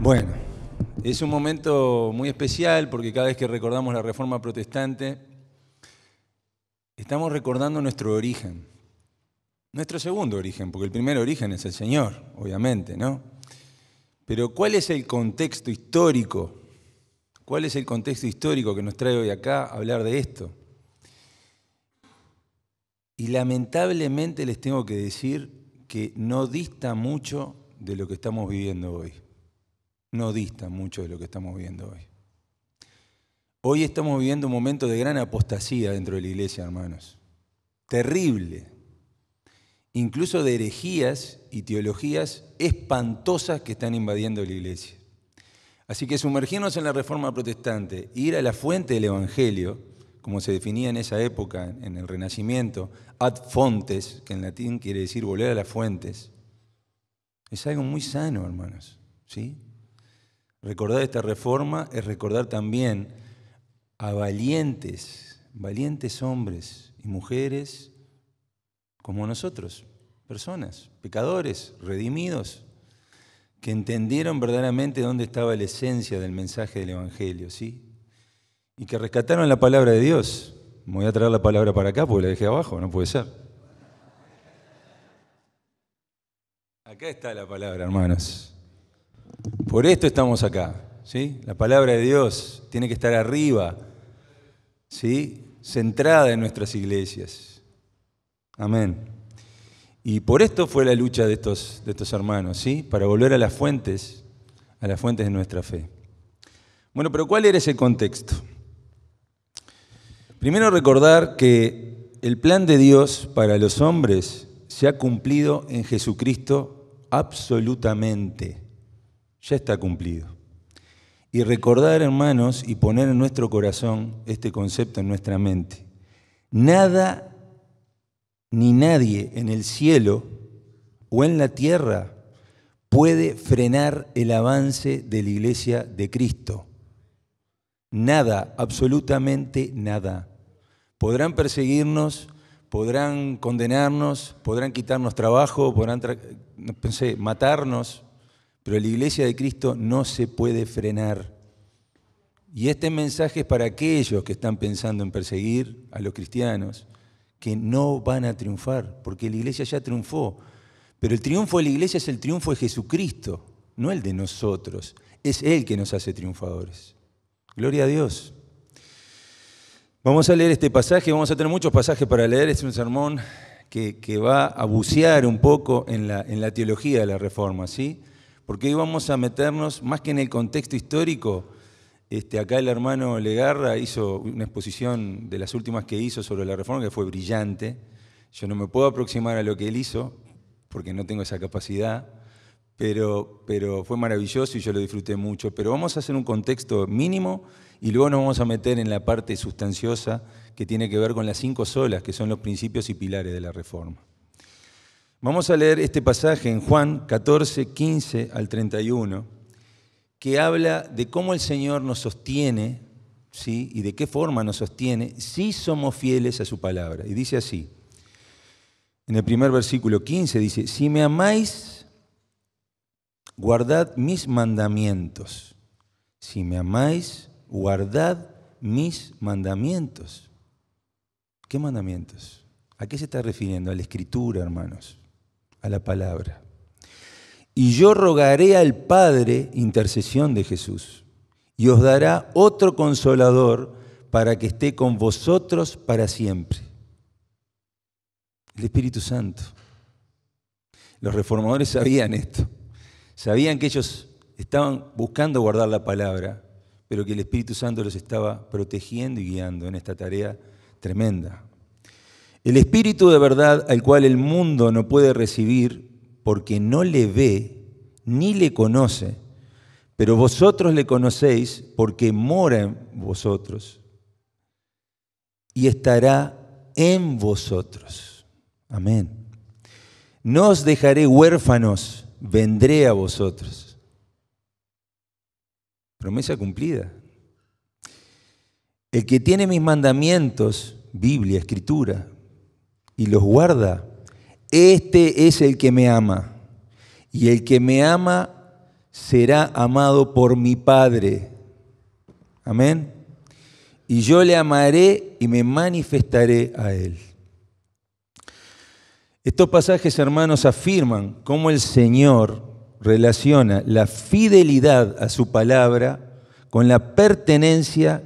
Bueno, es un momento muy especial porque cada vez que recordamos la Reforma Protestante, estamos recordando nuestro origen, nuestro segundo origen, porque el primer origen es el Señor, obviamente, ¿no? Pero ¿cuál es el contexto histórico? ¿Cuál es el contexto histórico que nos trae hoy acá a hablar de esto? Y lamentablemente les tengo que decir que no dista mucho de lo que estamos viviendo hoy. No dista mucho de lo que estamos viviendo hoy. Hoy estamos viviendo un momento de gran apostasía dentro de la iglesia, hermanos. Terrible. Incluso de herejías y teologías espantosas que están invadiendo la iglesia. Así que sumergirnos en la Reforma Protestante, ir a la fuente del Evangelio, como se definía en esa época, en el Renacimiento, ad fontes, que en latín quiere decir volver a las fuentes, es algo muy sano, hermanos, ¿sí? Recordar esta reforma es recordar también a valientes hombres y mujeres como nosotros, personas, pecadores, redimidos, que entendieron verdaderamente dónde estaba la esencia del mensaje del Evangelio, ¿sí? Y que rescataron la palabra de Dios. Me voy a traer la palabra para acá porque la dejé abajo, no puede ser. Acá está la palabra, hermanos. Por esto estamos acá, ¿sí? La palabra de Dios tiene que estar arriba, ¿sí? Centrada en nuestras iglesias. Amén. Y por esto fue la lucha de estos hermanos, ¿sí? Para volver a las fuentes de nuestra fe. Bueno, pero ¿cuál era ese contexto? Primero recordar que el plan de Dios para los hombres se ha cumplido en Jesucristo absolutamente. Ya está cumplido. Y recordar, hermanos, y poner en nuestro corazón este concepto en nuestra mente. Nada ni nadie en el cielo o en la tierra puede frenar el avance de la iglesia de Cristo. Nada, absolutamente nada. Podrán perseguirnos, podrán condenarnos, podrán quitarnos trabajo, podrán matarnos, pero la iglesia de Cristo no se puede frenar. Y este mensaje es para aquellos que están pensando en perseguir a los cristianos, que no van a triunfar, porque la iglesia ya triunfó. Pero el triunfo de la iglesia es el triunfo de Jesucristo, no el de nosotros. Es Él que nos hace triunfadores. Gloria a Dios. Vamos a leer este pasaje, vamos a tener muchos pasajes para leer. Es un sermón que va a bucear un poco en la teología de la Reforma, ¿sí? Porque hoy vamos a meternos, más que en el contexto histórico, acá el hermano Legarra hizo una exposición de las últimas que hizo sobre la Reforma que fue brillante. Yo no me puedo aproximar a lo que él hizo porque no tengo esa capacidad, pero fue maravilloso y yo lo disfruté mucho. Pero vamos a hacer un contexto mínimo y luego nos vamos a meter en la parte sustanciosa que tiene que ver con las 5 solas, que son los principios y pilares de la Reforma. Vamos a leer este pasaje en Juan 14, 15 al 31, que habla de cómo el Señor nos sostiene, ¿sí? Y de qué forma nos sostiene si somos fieles a su palabra. Y dice así, en el primer versículo 15 dice, si me amáis, guardad mis mandamientos. Si me amáis, guardad mis mandamientos. ¿Qué mandamientos? ¿A qué se está refiriendo? A la Escritura, hermanos, a la palabra. Y yo rogaré al Padre, intercesión de Jesús, y os dará otro consolador para que esté con vosotros para siempre. El Espíritu Santo. Los reformadores sabían esto. Sabían que ellos estaban buscando guardar la palabra, pero que el Espíritu Santo los estaba protegiendo y guiando en esta tarea tremenda. El Espíritu de verdad al cual el mundo no puede recibir porque no le ve ni le conoce, pero vosotros le conocéis porque mora en vosotros y estará en vosotros. Amén. No os dejaré huérfanos, vendré a vosotros. Promesa cumplida. El que tiene mis mandamientos, Biblia, Escritura, y los guarda, este es el que me ama. Y el que me ama será amado por mi Padre. Amén. Y yo le amaré y me manifestaré a él. Estos pasajes, hermanos, afirman cómo el Señor relaciona la fidelidad a su palabra con la pertenencia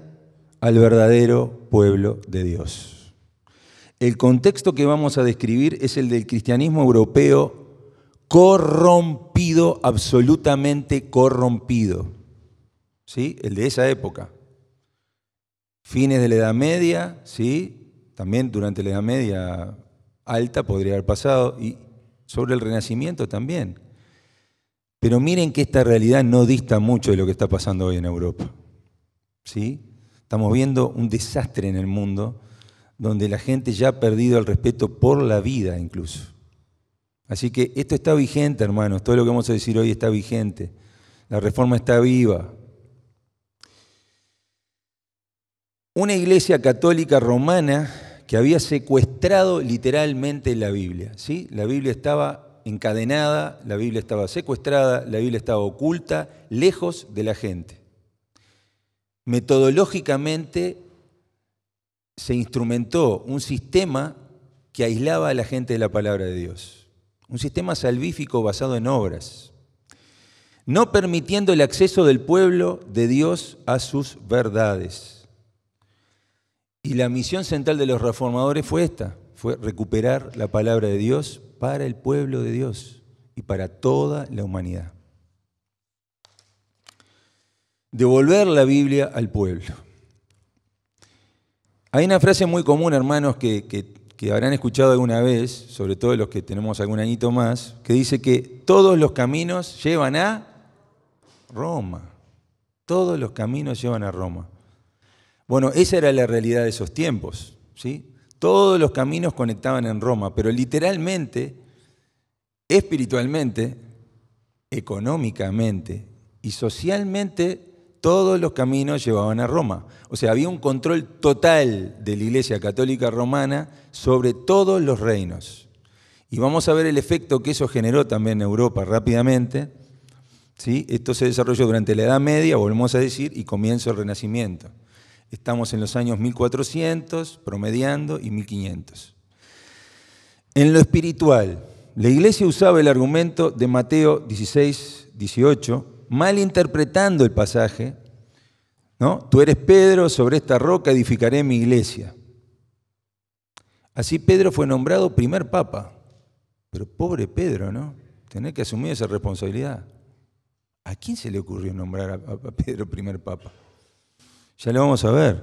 al verdadero pueblo de Dios. El contexto que vamos a describir es el del cristianismo europeo corrompido, absolutamente corrompido. ¿Sí? El de esa época. Fines de la Edad Media, ¿sí? También durante la Edad Media alta podría haber pasado, y sobre el Renacimiento también. Pero miren que esta realidad no dista mucho de lo que está pasando hoy en Europa. ¿Sí? Estamos viendo un desastre en el mundo donde la gente ya ha perdido el respeto por la vida incluso. Así que esto está vigente, hermanos, todo lo que vamos a decir hoy está vigente. La reforma está viva. Una iglesia católica romana que había secuestrado literalmente la Biblia, ¿sí? La Biblia estaba encadenada, la Biblia estaba secuestrada, la Biblia estaba oculta, lejos de la gente. Metodológicamente se instrumentó un sistema que aislaba a la gente de la palabra de Dios. Un sistema salvífico basado en obras, no permitiendo el acceso del pueblo de Dios a sus verdades. Y la misión central de los reformadores fue esta, fue recuperar la palabra de Dios para el pueblo de Dios y para toda la humanidad. Devolver la Biblia al pueblo. Hay una frase muy común, hermanos, que habrán escuchado alguna vez, sobre todo los que tenemos algún añito más, que dice que todos los caminos llevan a Roma. Todos los caminos llevan a Roma. Bueno, esa era la realidad de esos tiempos, ¿sí? Todos los caminos conectaban en Roma, pero literalmente, espiritualmente, económicamente y socialmente, todos los caminos llevaban a Roma. O sea, había un control total de la Iglesia Católica Romana sobre todos los reinos. Y vamos a ver el efecto que eso generó también en Europa rápidamente. ¿Sí? Esto se desarrolló durante la Edad Media, volvemos a decir, y comienzo el Renacimiento. Estamos en los años 1400, promediando, y 1500. En lo espiritual, la Iglesia usaba el argumento de Mateo 16, 18, malinterpretando el pasaje, ¿no? Tú eres Pedro, sobre esta roca edificaré mi iglesia. Así Pedro fue nombrado primer papa. Pero pobre Pedro, ¿no? Tener que asumir esa responsabilidad. ¿A quién se le ocurrió nombrar a Pedro primer papa? Ya lo vamos a ver.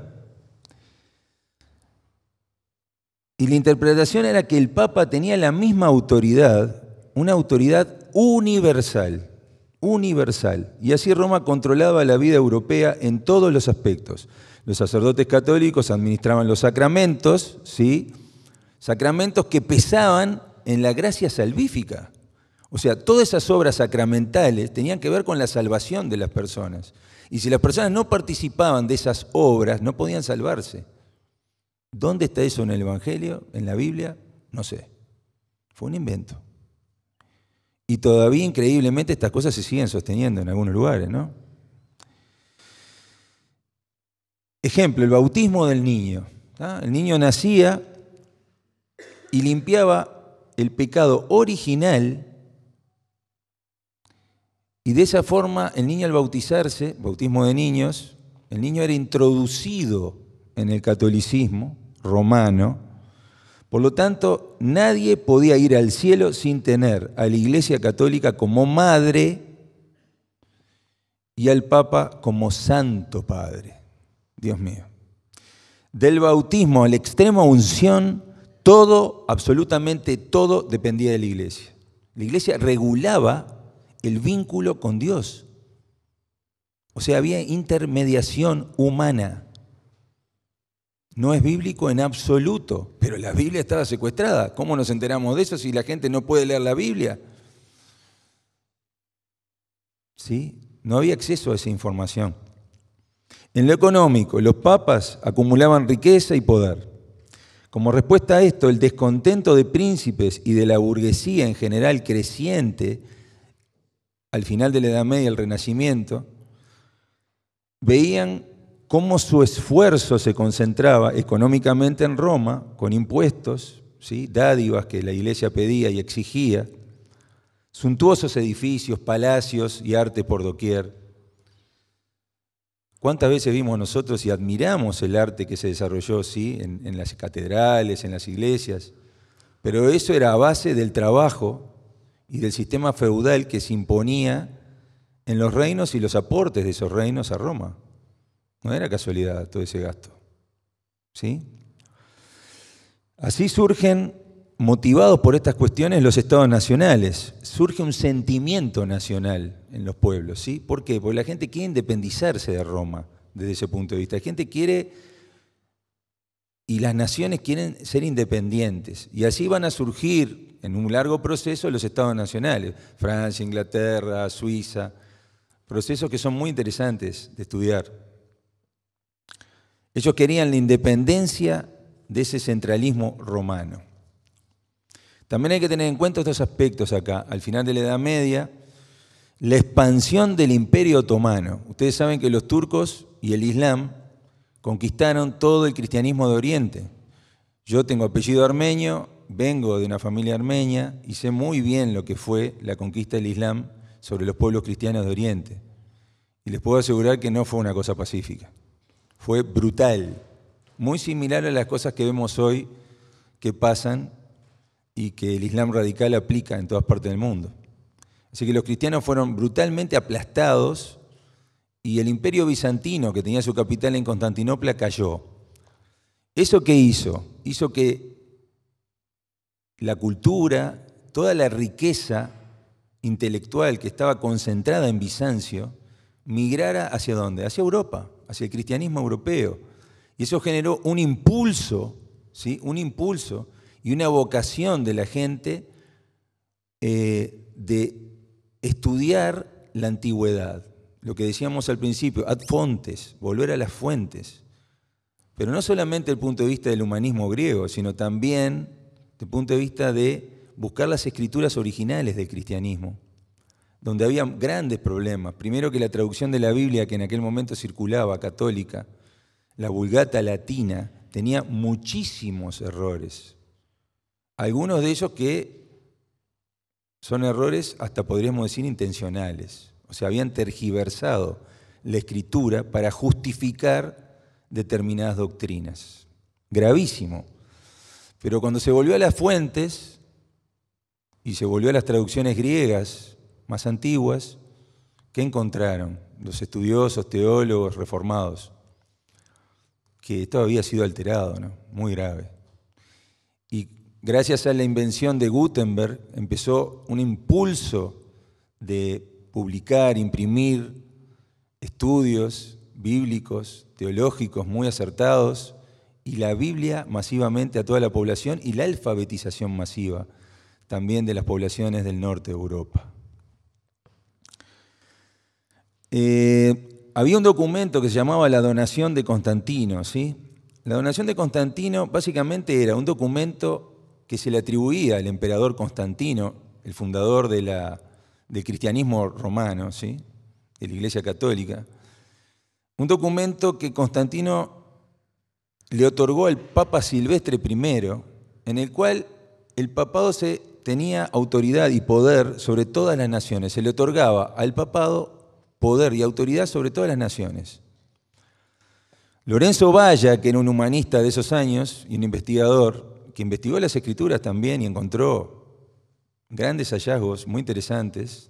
Y la interpretación era que el papa tenía la misma autoridad, una autoridad universal. Universal. Y así Roma controlaba la vida europea en todos los aspectos. Los sacerdotes católicos administraban los sacramentos, ¿sí? Sacramentos que pesaban en la gracia salvífica. O sea, todas esas obras sacramentales tenían que ver con la salvación de las personas. Y si las personas no participaban de esas obras, no podían salvarse. ¿Dónde está eso en el Evangelio, en la Biblia? No sé. Fue un invento. Y todavía, increíblemente, estas cosas se siguen sosteniendo en algunos lugares, ¿no? Ejemplo, el bautismo del niño. ¿Ah? El niño nacía y limpiaba el pecado original, y de esa forma el niño al bautizarse, bautismo de niños, el niño era introducido en el catolicismo romano. Por lo tanto, nadie podía ir al cielo sin tener a la Iglesia Católica como madre y al Papa como Santo Padre. Dios mío. Del bautismo a la extrema unción, todo, absolutamente todo, dependía de la Iglesia. La Iglesia regulaba el vínculo con Dios. O sea, había intermediación humana. No es bíblico en absoluto, pero la Biblia estaba secuestrada. ¿Cómo nos enteramos de eso si la gente no puede leer la Biblia? ¿Sí? No había acceso a esa información. En lo económico, los papas acumulaban riqueza y poder. Como respuesta a esto, el descontento de príncipes y de la burguesía en general creciente al final de la Edad Media, el Renacimiento, veían cómo su esfuerzo se concentraba económicamente en Roma, con impuestos, ¿sí?, dádivas que la Iglesia pedía y exigía, suntuosos edificios, palacios y arte por doquier. ¿Cuántas veces vimos nosotros y admiramos el arte que se desarrolló, ¿sí?, en las catedrales, en las iglesias? Pero eso era a base del trabajo y del sistema feudal que se imponía en los reinos y los aportes de esos reinos a Roma. No era casualidad todo ese gasto, ¿sí? Así surgen, motivados por estas cuestiones, los estados nacionales. Surge un sentimiento nacional en los pueblos, ¿sí? ¿Por qué? Porque la gente quiere independizarse de Roma desde ese punto de vista. La gente quiere, y las naciones quieren ser independientes. Y así van a surgir en un largo proceso los estados nacionales. Francia, Inglaterra, Suiza. Procesos que son muy interesantes de estudiar. Ellos querían la independencia de ese centralismo romano. También hay que tener en cuenta estos aspectos acá. Al final de la Edad Media, la expansión del Imperio Otomano. Ustedes saben que los turcos y el Islam conquistaron todo el cristianismo de Oriente. Yo tengo apellido armenio, vengo de una familia armenia y sé muy bien lo que fue la conquista del Islam sobre los pueblos cristianos de Oriente. Y les puedo asegurar que no fue una cosa pacífica. Fue brutal, muy similar a las cosas que vemos hoy que pasan y que el Islam radical aplica en todas partes del mundo. Así que los cristianos fueron brutalmente aplastados y el imperio bizantino, que tenía su capital en Constantinopla, cayó. ¿Eso qué hizo? Hizo que la cultura, toda la riqueza intelectual que estaba concentrada en Bizancio, migrara ¿hacia dónde? Hacia Europa, hacia el cristianismo europeo. Y eso generó un impulso, ¿sí?, un impulso y una vocación de la gente de estudiar la antigüedad. Lo que decíamos al principio, ad fontes, volver a las fuentes. Pero no solamente desde el punto de vista del humanismo griego, sino también desde el punto de vista de buscar las escrituras originales del cristianismo, donde había grandes problemas. Primero, que la traducción de la Biblia que en aquel momento circulaba, católica, la Vulgata latina, tenía muchísimos errores. Algunos de ellos que son errores hasta podríamos decir intencionales. O sea, habían tergiversado la escritura para justificar determinadas doctrinas. Gravísimo. Pero cuando se volvió a las fuentes y se volvió a las traducciones griegas más antiguas, ¿qué encontraron los estudiosos, teólogos, reformados? Que esto había sido alterado, ¿no? Muy grave. Y gracias a la invención de Gutenberg empezó un impulso de publicar, imprimir estudios bíblicos, teológicos muy acertados, y la Biblia masivamente a toda la población y la alfabetización masiva también de las poblaciones del norte de Europa. Había un documento que se llamaba la Donación de Constantino, ¿sí? La Donación de Constantino básicamente era un documento que se le atribuía al emperador Constantino, el fundador del cristianismo romano, ¿sí?, de la Iglesia Católica. Un documento que Constantino le otorgó al Papa Silvestre I, en el cual el papado tenía autoridad y poder sobre todas las naciones. Se le otorgaba al papado poder y autoridad sobre todas las naciones. Lorenzo Valla, que era un humanista de esos años y un investigador, que investigó las escrituras también y encontró grandes hallazgos muy interesantes,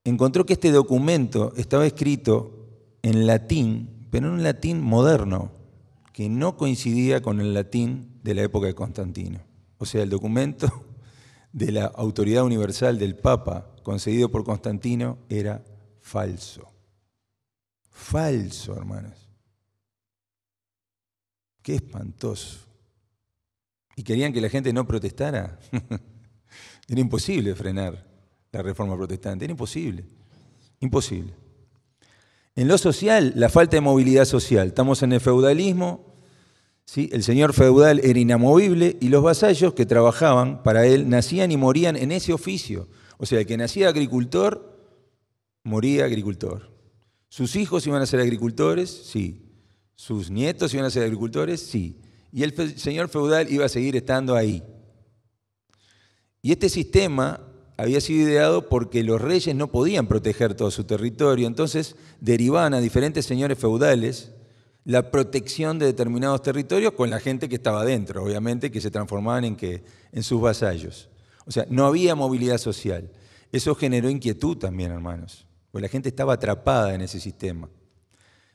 encontró que este documento estaba escrito en latín, pero en un latín moderno, que no coincidía con el latín de la época de Constantino. O sea, el documento de la autoridad universal del Papa concedido por Constantino era falso. Falso, hermanos. Qué espantoso. ¿Y querían que la gente no protestara? Era imposible frenar la reforma protestante, era imposible. Imposible. En lo social, la falta de movilidad social. Estamos en el feudalismo, ¿sí? El señor feudal era inamovible y los vasallos que trabajaban para él nacían y morían en ese oficio. O sea, el que nacía agricultor, moría agricultor. ¿Sus hijos iban a ser agricultores? Sí. ¿Sus nietos iban a ser agricultores? Sí. Y el señor feudal iba a seguir estando ahí. Y este sistema había sido ideado porque los reyes no podían proteger todo su territorio, entonces derivaban a diferentes señores feudales la protección de determinados territorios con la gente que estaba dentro, obviamente, que se transformaban en sus vasallos. O sea, no había movilidad social. Eso generó inquietud también, hermanos, porque la gente estaba atrapada en ese sistema.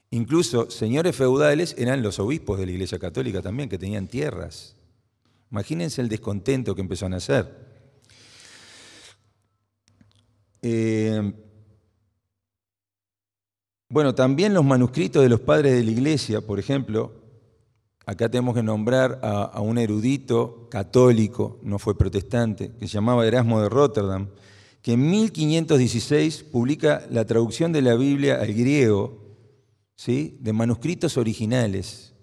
Incluso señores feudales eran los obispos de la Iglesia Católica también, que tenían tierras. Imagínense el descontento que empezó a nacer. Bueno, también los manuscritos de los padres de la Iglesia, por ejemplo, acá tenemos que nombrar a un erudito católico, no fue protestante, que se llamaba Erasmo de Rotterdam, que en 1516 publica la traducción de la Biblia al griego, ¿sí?, de manuscritos originales,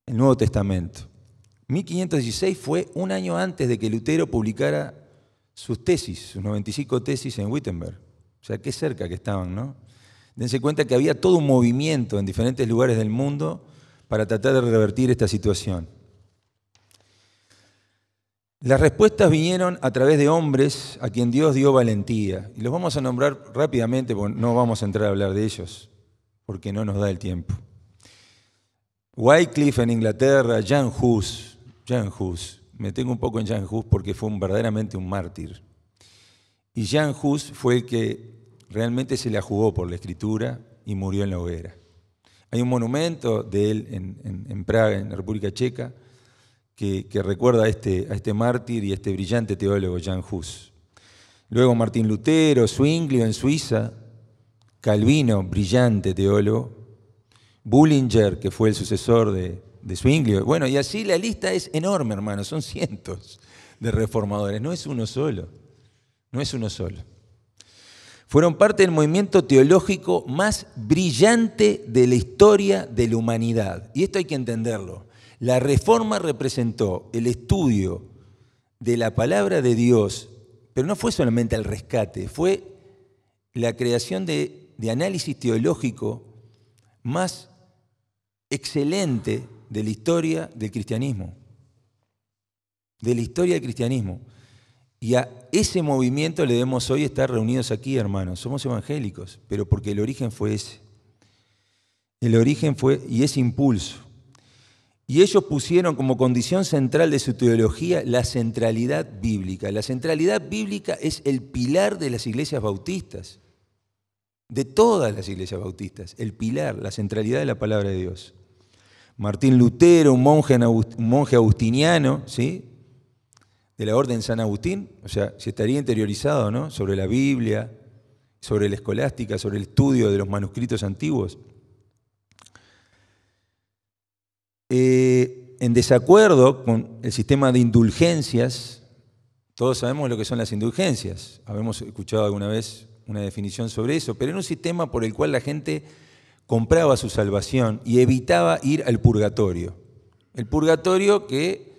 el Nuevo Testamento. 1516 fue un año antes de que Lutero publicara sus tesis, sus 95 tesis en Wittenberg. O sea, qué cerca que estaban, ¿no? Dense cuenta que había todo un movimiento en diferentes lugares del mundo para tratar de revertir esta situación. Las respuestas vinieron a través de hombres a quien Dios dio valentía. Y los vamos a nombrar rápidamente, porque no vamos a entrar a hablar de ellos, porque no nos da el tiempo. Wycliffe en Inglaterra, Jan Hus, me tengo un poco en Jan Hus porque fue verdaderamente un mártir. Y Jan Hus fue el que realmente se la jugó por la Escritura y murió en la hoguera. Hay un monumento de él en Praga, en la República Checa, que recuerda a este mártir y a este brillante teólogo, Jan Hus. Luego Martín Lutero, Zwinglio en Suiza, Calvino, brillante teólogo, Bullinger, que fue el sucesor de Zwinglio. Bueno, y así la lista es enorme, hermanos, son cientos de reformadores, no es uno solo, no es uno solo. Fueron parte del movimiento teológico más brillante de la historia de la humanidad. Y esto hay que entenderlo. La Reforma representó el estudio de la palabra de Dios, pero no fue solamente el rescate, fue la creación de análisis teológico más excelente de la historia del cristianismo. De la historia del cristianismo. Y a ese movimiento le debemos hoy estar reunidos aquí, hermanos. Somos evangélicos, pero porque el origen fue ese. El origen fue, y ese impulso. Y ellos pusieron como condición central de su teología la centralidad bíblica. La centralidad bíblica es el pilar de las iglesias bautistas, de todas las iglesias bautistas, el pilar, la centralidad de la palabra de Dios. Martín Lutero, un monje agustiniano, ¿sí?, de la orden San Agustín, o sea, se estaría interiorizado, ¿no?, sobre la Biblia, sobre la escolástica, sobre el estudio de los manuscritos antiguos. En desacuerdo con el sistema de indulgencias, todos sabemos lo que son las indulgencias, habemos escuchado alguna vez una definición sobre eso, pero era un sistema por el cual la gente compraba su salvación y evitaba ir al purgatorio. El purgatorio que,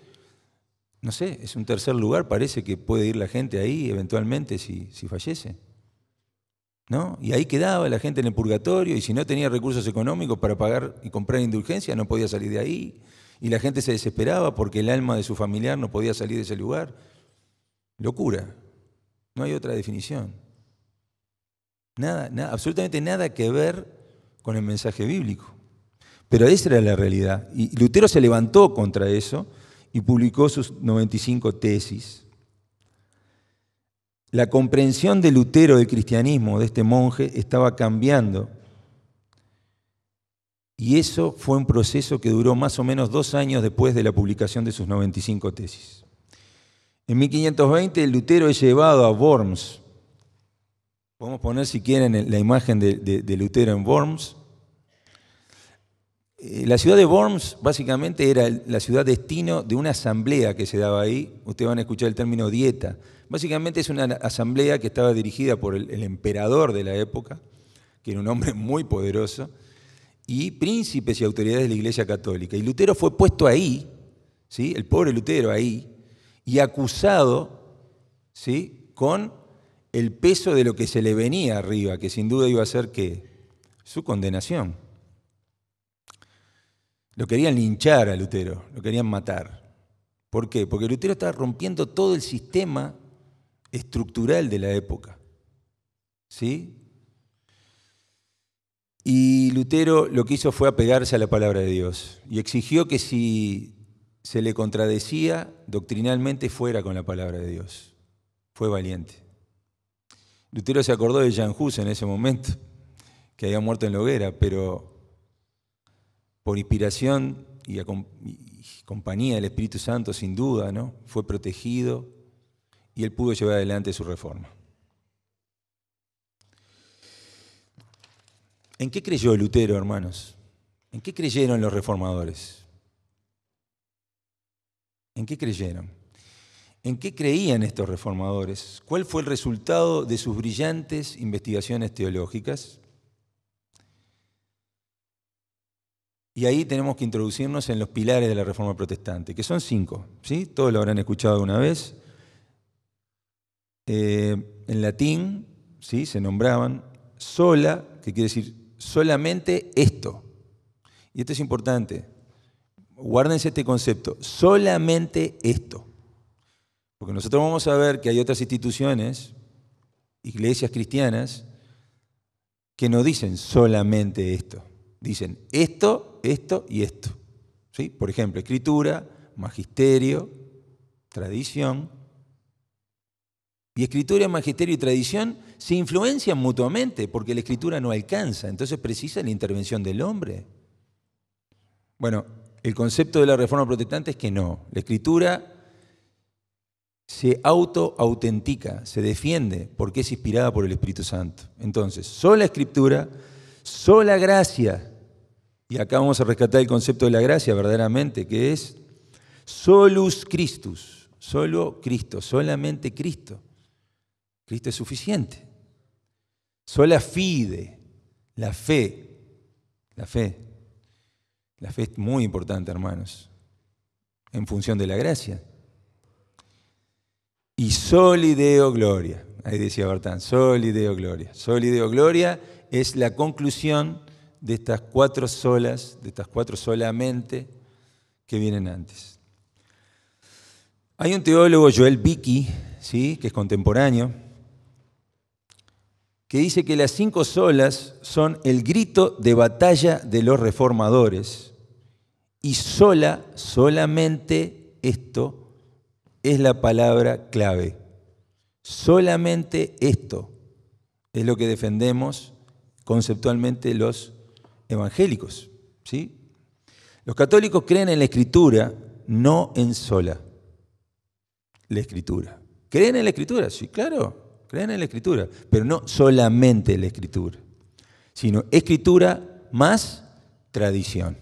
no sé, es un tercer lugar, parece que puede ir la gente ahí eventualmente si fallece, ¿no? Y ahí quedaba la gente en el purgatorio y si no tenía recursos económicos para pagar y comprar indulgencia no podía salir de ahí y la gente se desesperaba porque el alma de su familiar no podía salir de ese lugar. Locura, no hay otra definición. Nada, absolutamente nada que ver con el mensaje bíblico. Pero esa era la realidad. Y Lutero se levantó contra eso y publicó sus 95 tesis. La comprensión de Lutero del cristianismo, de este monje, estaba cambiando. Y eso fue un proceso que duró más o menos 2 años después de la publicación de sus 95 tesis. En 1520 Lutero es llevado a Worms. Podemos poner, si quieren, la imagen de Lutero en Worms. La ciudad de Worms básicamente era la ciudad destino de una asamblea que se daba ahí. Ustedes van a escuchar el término dieta. Básicamente es una asamblea que estaba dirigida por el emperador de la época, que era un hombre muy poderoso, y príncipes y autoridades de la Iglesia Católica. Y Lutero fue puesto ahí, ¿sí?, el pobre Lutero ahí, y acusado, ¿sí?, con el peso de lo que se le venía arriba, que sin duda iba a ser ¿qué? Su condenación. Lo querían linchar a Lutero, lo querían matar. ¿Por qué? Porque Lutero estaba rompiendo todo el sistema estructural de la época. ¿Sí? Y Lutero lo que hizo fue apegarse a la palabra de Dios y exigió que si se le contradecía doctrinalmente fuera con la palabra de Dios. Fue valiente. Lutero se acordó de Jan Hus en ese momento, que había muerto en la hoguera, pero por inspiración y compañía del Espíritu Santo, sin duda, ¿no? Fue protegido y él pudo llevar adelante su reforma. ¿En qué creyó Lutero, hermanos? ¿En qué creyeron los reformadores? ¿En qué creyeron? ¿En qué creían estos reformadores? ¿Cuál fue el resultado de sus brillantes investigaciones teológicas? Y ahí tenemos que introducirnos en los pilares de la Reforma Protestante, que son 5, ¿sí? Todos lo habrán escuchado alguna vez. En latín, ¿sí? Se nombraban sola, que quiere decir solamente esto. Y esto es importante. Guárdense este concepto, solamente esto. Porque nosotros vamos a ver que hay otras instituciones, iglesias cristianas, que no dicen solamente esto. Dicen esto, esto y esto. ¿Sí? Por ejemplo, escritura, magisterio, tradición. Y escritura, magisterio y tradición se influencian mutuamente porque la escritura no alcanza, entonces precisa la intervención del hombre. Bueno, el concepto de la Reforma Protestante es que no. La escritura se auto-autentica, se defiende porque es inspirada por el Espíritu Santo. Entonces, sola escritura, sola gracia. Y acá vamos a rescatar el concepto de la gracia verdaderamente, que es solus Christus, solo Cristo, solamente Cristo. Cristo es suficiente. Sola fide, la fe. La fe. La fe es muy importante, hermanos, en función de la gracia. Y soli Deo gloria. Ahí decía Bertán, soli Deo gloria. Soli Deo gloria es la conclusión de estas 4 solas, de estas 4 solamente que vienen antes. Hay un teólogo, Joel Beeke, ¿sí? Que es contemporáneo, que dice que las 5 solas son el grito de batalla de los reformadores y solamente esto es la palabra clave. Solamente esto es lo que defendemos conceptualmente los evangélicos, ¿sí? Los católicos creen en la Escritura, no en sola la Escritura. ¿Creen en la Escritura? Sí, claro. Creen en la Escritura, pero no solamente la Escritura, sino Escritura más tradición.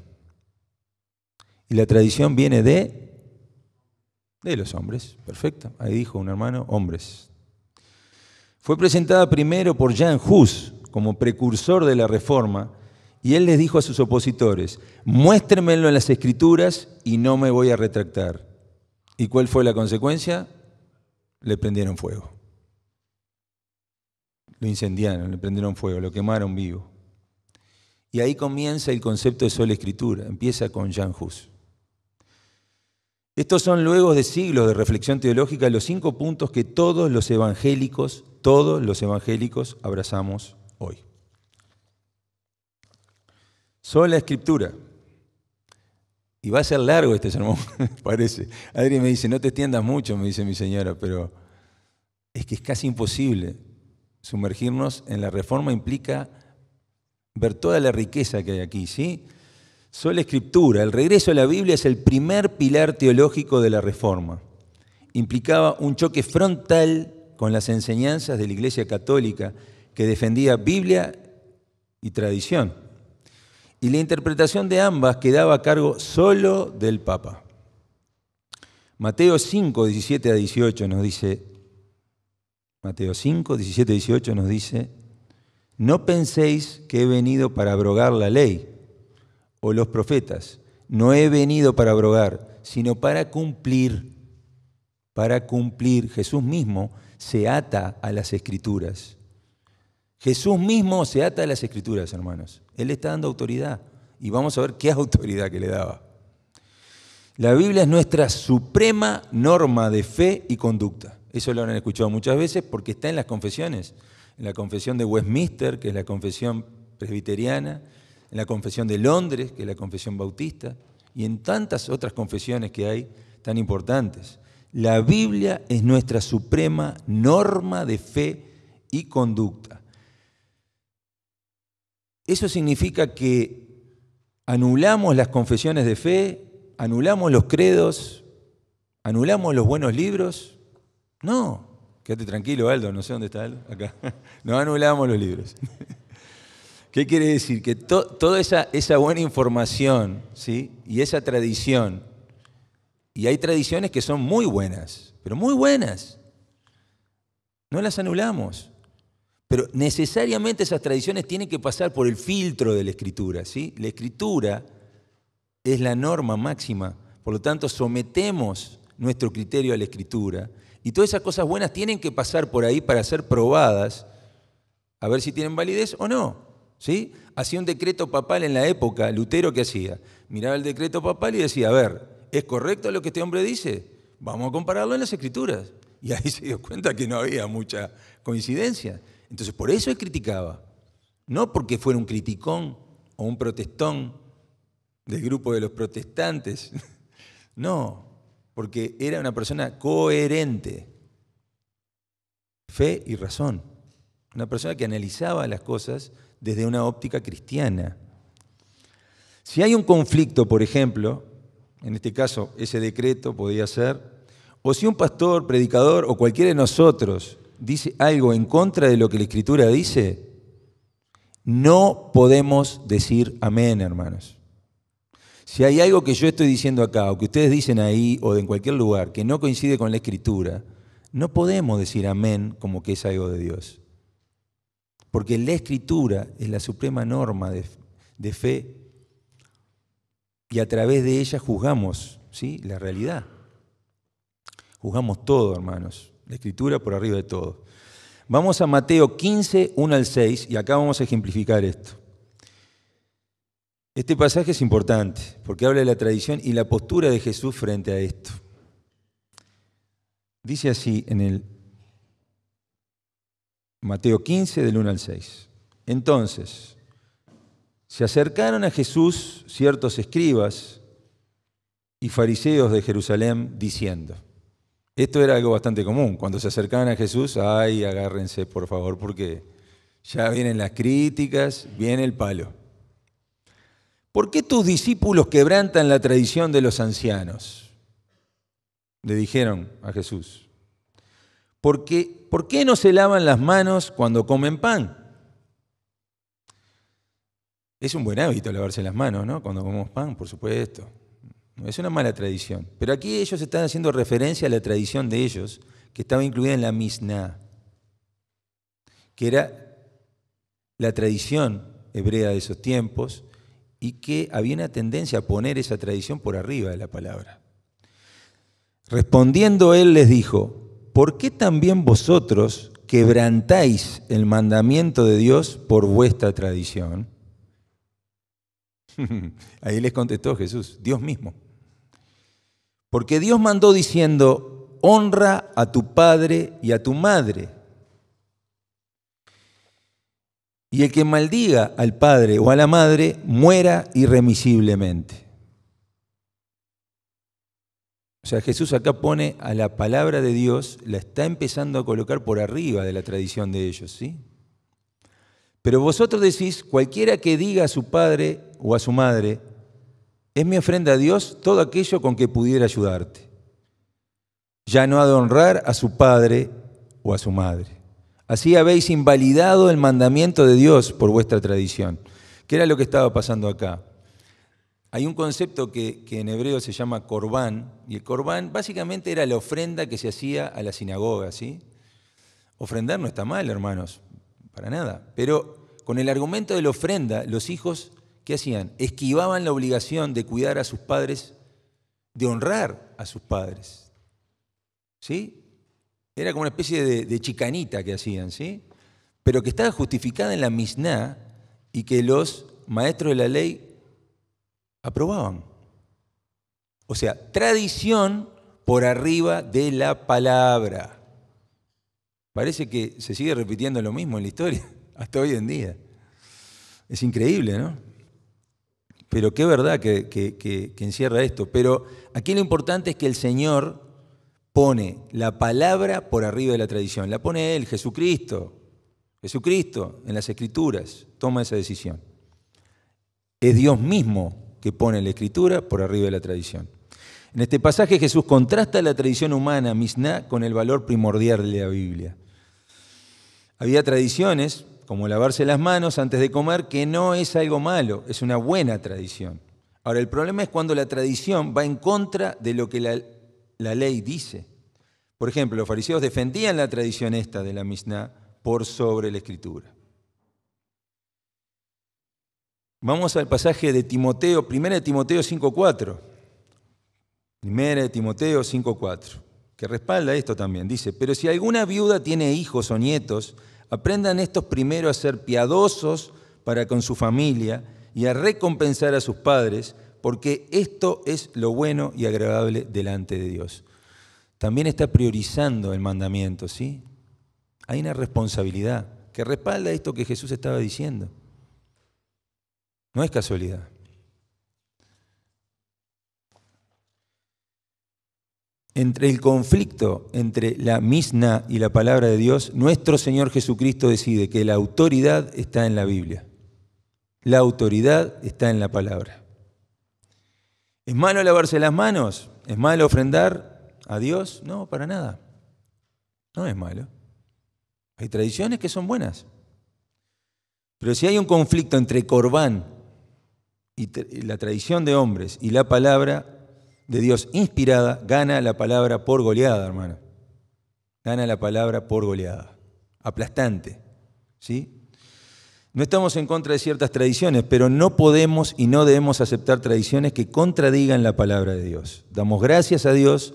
Y la tradición viene de los hombres. Perfecto, ahí dijo un hermano, hombres. Fue presentada primero por Jan Hus como precursor de la Reforma y él les dijo a sus opositores, muéstrenmelo en las Escrituras y no me voy a retractar. ¿Y cuál fue la consecuencia? Le prendieron fuego. Lo incendiaron, le prendieron fuego, lo quemaron vivo. Y ahí comienza el concepto de sola escritura, empieza con Jan Hus. Estos son luego de siglos de reflexión teológica los 5 puntos que todos los evangélicos abrazamos hoy. Sola escritura. Y va a ser largo este sermón, parece. Adri me dice, no te extiendas mucho, me dice mi señora, pero es que es casi imposible. Sumergirnos en la Reforma implica ver toda la riqueza que hay aquí, ¿sí? Sola Escritura, el regreso a la Biblia es el primer pilar teológico de la Reforma. Implicaba un choque frontal con las enseñanzas de la Iglesia Católica que defendía Biblia y tradición. Y la interpretación de ambas quedaba a cargo solo del Papa. Mateo 5, 17 a 18 nos dice, Mateo 5, 17 a 18 nos dice, no penséis que he venido para abrogar la ley o los profetas. No he venido para abrogar, sino para cumplir. para cumplir. Jesús mismo se ata a las Escrituras. Jesús mismo se ata a las Escrituras, hermanos. Él le está dando autoridad. Y vamos a ver qué autoridad que le daba. La Biblia es nuestra suprema norma de fe y conducta. Eso lo han escuchado muchas veces porque está en las confesiones. En la confesión de Westminster, que es la confesión presbiteriana, en la confesión de Londres, que es la confesión bautista, y en tantas otras confesiones que hay tan importantes. La Biblia es nuestra suprema norma de fe y conducta. Eso significa que anulamos las confesiones de fe, anulamos los credos, anulamos los buenos libros. No, quédate tranquilo, Aldo, no sé dónde está Aldo, acá. No anulamos los libros. ¿Qué quiere decir? Que toda esa buena información, ¿sí? Y esa tradición, y hay tradiciones que son muy buenas, pero muy buenas, no las anulamos. Pero necesariamente esas tradiciones tienen que pasar por el filtro de la Escritura, ¿sí? La Escritura es la norma máxima, por lo tanto sometemos nuestro criterio a la Escritura y todas esas cosas buenas tienen que pasar por ahí para ser probadas, a ver si tienen validez o no, ¿sí? Hacía un decreto papal en la época, Lutero, ¿qué hacía? Miraba el decreto papal y decía, a ver, ¿es correcto lo que este hombre dice? Vamos a compararlo en las Escrituras. Y ahí se dio cuenta que no había mucha coincidencia. Entonces, por eso él criticaba. No porque fuera un criticón o un protestón del grupo de los protestantes. No, porque era una persona coherente. Fe y razón. Una persona que analizaba las cosas desde una óptica cristiana. Si hay un conflicto, por ejemplo, en este caso ese decreto podía ser, o si un pastor, predicador o cualquiera de nosotros dice algo en contra de lo que la Escritura dice, no podemos decir amén, hermanos. Si hay algo que yo estoy diciendo acá, o que ustedes dicen ahí, o en cualquier lugar, que no coincide con la Escritura, no podemos decir amén como que es algo de Dios. Porque la Escritura es la suprema norma de fe y a través de ella juzgamos, ¿sí?, la realidad. Juzgamos todo, hermanos. La Escritura por arriba de todo. Vamos a Mateo 15, 1 al 6, y acá vamos a ejemplificar esto. Este pasaje es importante, porque habla de la tradición y la postura de Jesús frente a esto. Dice así en el Mateo 15, del 1 al 6. Entonces, se acercaron a Jesús ciertos escribas y fariseos de Jerusalén, diciendo... Esto era algo bastante común. Cuando se acercaban a Jesús, ay, agárrense, por favor, porque ya vienen las críticas, viene el palo. ¿Por qué tus discípulos quebrantan la tradición de los ancianos? Le dijeron a Jesús. ¿Por qué no se lavan las manos cuando comen pan? Es un buen hábito lavarse las manos, ¿no? Cuando comemos pan, por supuesto. No es una mala tradición. Pero aquí ellos están haciendo referencia a la tradición de ellos, que estaba incluida en la Misná, que era la tradición hebrea de esos tiempos y que había una tendencia a poner esa tradición por arriba de la palabra. Respondiendo él les dijo, ¿por qué también vosotros quebrantáis el mandamiento de Dios por vuestra tradición? Ahí les contestó Jesús, Dios mismo. Porque Dios mandó diciendo, honra a tu padre y a tu madre. Y el que maldiga al padre o a la madre, muera irremisiblemente. O sea, Jesús acá pone a la palabra de Dios, la está empezando a colocar por arriba de la tradición de ellos, ¿sí? Pero vosotros decís, cualquiera que diga a su padre o a su madre, es mi ofrenda a Dios todo aquello con que pudiera ayudarte. Ya no ha de honrar a su padre o a su madre. Así habéis invalidado el mandamiento de Dios por vuestra tradición. ¿Qué era lo que estaba pasando acá? Hay un concepto que en hebreo se llama corbán, y el corbán básicamente era la ofrenda que se hacía a la sinagoga, ¿sí? Ofrendar no está mal, hermanos, para nada. Pero con el argumento de la ofrenda, los hijos, ¿qué hacían? Esquivaban la obligación de cuidar a sus padres, de honrar a sus padres. ¿sí? Era como una especie de chicanita que hacían, ¿sí? Pero que estaba justificada en la Misná y que los maestros de la ley aprobaban. O sea, tradición por arriba de la palabra. Parece que se sigue repitiendo lo mismo en la historia, hasta hoy en día. Es increíble, ¿no? Pero qué verdad que encierra esto. Pero aquí lo importante es que el Señor pone la palabra por arriba de la tradición. La pone Él, Jesucristo. Jesucristo en las Escrituras toma esa decisión. Es Dios mismo que pone la Escritura por arriba de la tradición. En este pasaje Jesús contrasta la tradición humana, Misná, con el valor primordial de la Biblia. Había tradiciones, como lavarse las manos antes de comer, que no es algo malo, es una buena tradición. Ahora, el problema es cuando la tradición va en contra de lo que la ley dice. Por ejemplo, los fariseos defendían la tradición esta de la Misná por sobre la Escritura. Vamos al pasaje de Timoteo, 1 Timoteo 5:4. 1 Timoteo 5:4, que respalda esto también. Dice, pero si alguna viuda tiene hijos o nietos, aprendan estos primero a ser piadosos para con su familia y a recompensar a sus padres, porque esto es lo bueno y agradable delante de Dios. También está priorizando el mandamiento, ¿sí? Hay una responsabilidad que respalda esto que Jesús estaba diciendo. No es casualidad. Entre el conflicto entre la Misná y la palabra de Dios, nuestro Señor Jesucristo decide que la autoridad está en la Biblia. La autoridad está en la palabra. ¿Es malo lavarse las manos? ¿Es malo ofrendar a Dios? No, para nada. No es malo. Hay tradiciones que son buenas. Pero si hay un conflicto entre Corbán y la tradición de hombres y la palabra de Dios inspirada, gana la palabra por goleada, hermano. Gana la palabra por goleada. Aplastante. ¿Sí? No estamos en contra de ciertas tradiciones, pero no podemos y no debemos aceptar tradiciones que contradigan la palabra de Dios. Damos gracias a Dios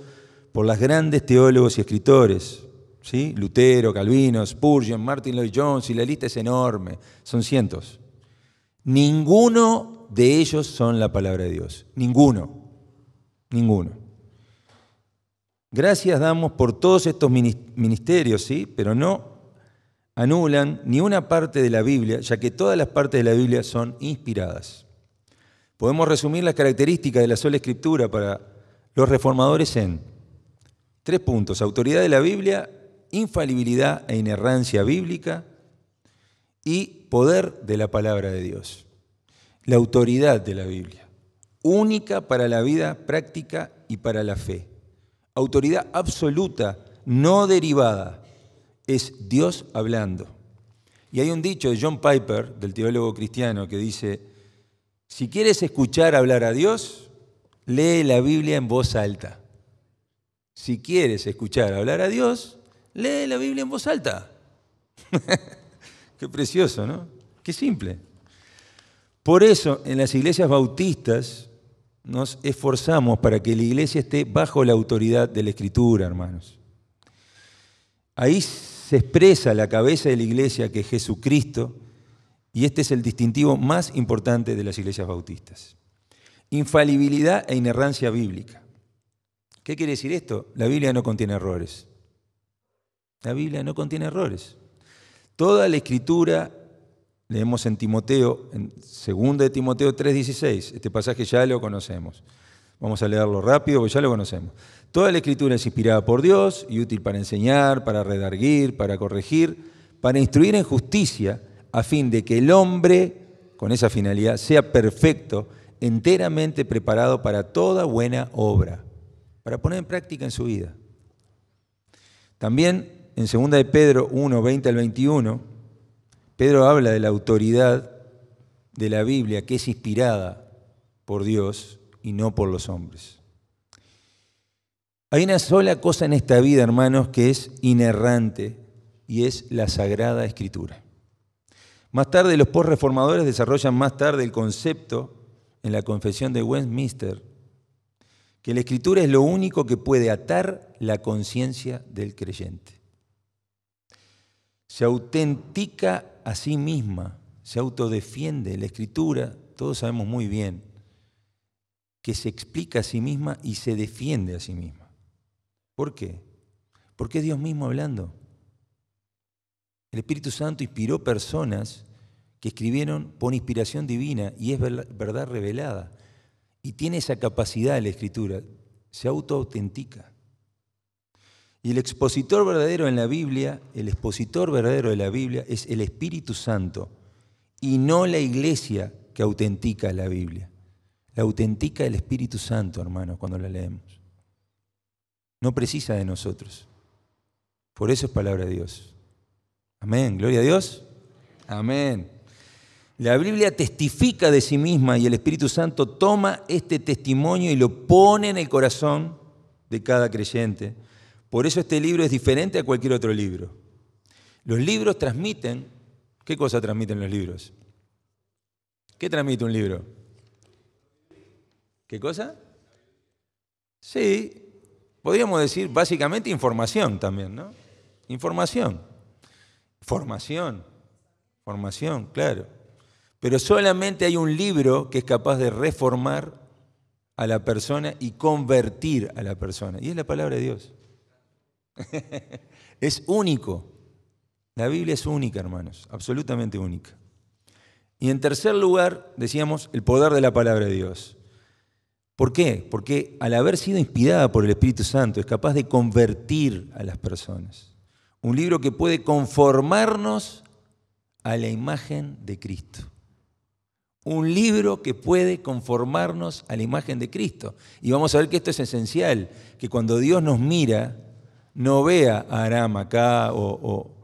por los grandes teólogos y escritores, ¿sí? Lutero, Calvino, Spurgeon, Martin Lloyd-Jones, y la lista es enorme, son cientos. Ninguno de ellos son la palabra de Dios. Ninguno. Gracias damos por todos estos ministerios, ¿sí? Pero no anulan ni una parte de la Biblia, ya que todas las partes de la Biblia son inspiradas. Podemos resumir las características de la sola Escritura para los reformadores en 3 puntos: autoridad de la Biblia, infalibilidad e inerrancia bíblica y poder de la palabra de Dios. La autoridad de la Biblia, única para la vida práctica y para la fe. Autoridad absoluta, no derivada. Es Dios hablando. Y hay un dicho de John Piper, del teólogo cristiano, que dice, si quieres escuchar hablar a Dios, lee la Biblia en voz alta. Si quieres escuchar hablar a Dios, lee la Biblia en voz alta. Qué precioso, ¿no? Qué simple. Por eso, en las iglesias bautistas nos esforzamos para que la iglesia esté bajo la autoridad de la Escritura, hermanos. Ahí se expresa la cabeza de la iglesia, que es Jesucristo, y este es el distintivo más importante de las iglesias bautistas. Infalibilidad e inerrancia bíblica. ¿Qué quiere decir esto? La Biblia no contiene errores. La Biblia no contiene errores. Toda la Escritura, leemos en Timoteo, en 2 de Timoteo 3:16, este pasaje ya lo conocemos. Vamos a leerlo rápido porque ya lo conocemos. Toda la Escritura es inspirada por Dios y útil para enseñar, para redarguir, para corregir, para instruir en justicia, a fin de que el hombre, con esa finalidad, sea perfecto, enteramente preparado para toda buena obra, para poner en práctica en su vida. También en 2 de Pedro 1, 20 al 21, Pedro habla de la autoridad de la Biblia, que es inspirada por Dios y no por los hombres. Hay una sola cosa en esta vida, hermanos, que es inerrante, y es la Sagrada Escritura. Más tarde, los posreformadores desarrollan más tarde el concepto en la Confesión de Westminster, que la Escritura es lo único que puede atar la conciencia del creyente. Se autentica a sí misma, se autodefiende. La Escritura, todos sabemos muy bien, que se explica a sí misma y se defiende a sí misma. ¿Por qué? Porque es Dios mismo hablando. El Espíritu Santo inspiró personas que escribieron por inspiración divina y es verdad revelada. Y tiene esa capacidad la Escritura, se autoautentica. Y el expositor verdadero en la Biblia, el expositor verdadero de la Biblia es el Espíritu Santo y no la iglesia que autentica la Biblia. La autentica el Espíritu Santo, hermanos, cuando la leemos. No precisa de nosotros. Por eso es palabra de Dios. Amén. Gloria a Dios. Amén. La Biblia testifica de sí misma y el Espíritu Santo toma este testimonio y lo pone en el corazón de cada creyente. Por eso este libro es diferente a cualquier otro libro. Los libros transmiten, ¿qué cosa transmiten los libros? ¿Qué transmite un libro? ¿Qué cosa? Sí, podríamos decir básicamente información también, ¿no? Información. Formación, claro. Pero solamente hay un libro que es capaz de reformar a la persona y convertir a la persona. Y es la palabra de Dios. Es único. La Biblia es única, hermanos, absolutamente única. Y en tercer lugar, decíamos, el poder de la palabra de Dios. ¿Por qué? Porque al haber sido inspirada por el Espíritu Santo es capaz de convertir a las personas. Un libro que puede conformarnos a la imagen de Cristo. Un libro que puede conformarnos a la imagen de Cristo. Y vamos a ver que esto es esencial, que cuando Dios nos mira, no vea a Aram acá o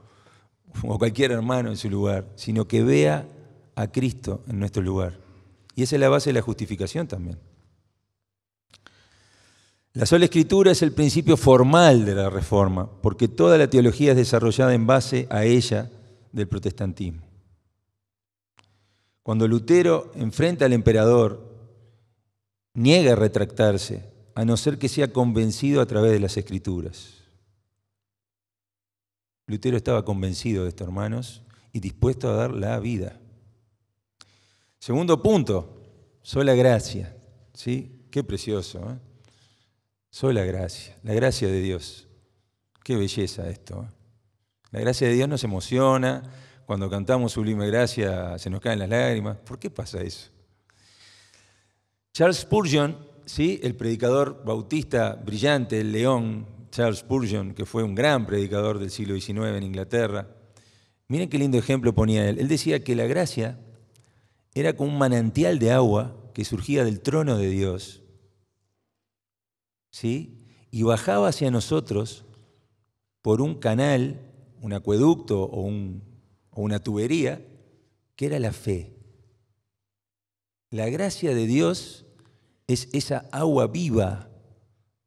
cualquier hermano en su lugar, sino que vea a Cristo en nuestro lugar. Y esa es la base de la justificación también. La sola Escritura es el principio formal de la Reforma, porque toda la teología es desarrollada en base a ella del protestantismo. Cuando Lutero enfrenta al emperador, niega a retractarse, a no ser que sea convencido a través de las Escrituras. Lutero estaba convencido de esto, hermanos, y dispuesto a dar la vida. Segundo punto, sola gracia. ¿Sí? Qué precioso, ¿eh? Sola gracia, la gracia de Dios. Qué belleza esto, ¿eh? La gracia de Dios nos emociona. Cuando cantamos Sublime Gracia se nos caen las lágrimas. ¿Por qué pasa eso? Charles Spurgeon, ¿sí? El predicador bautista brillante, el león Charles Spurgeon, que fue un gran predicador del siglo XIX en Inglaterra. Miren qué lindo ejemplo ponía él. Él decía que la gracia era como un manantial de agua que surgía del trono de Dios, ¿sí? Y bajaba hacia nosotros por un canal, un acueducto o una tubería, que era la fe. La gracia de Dios es esa agua viva,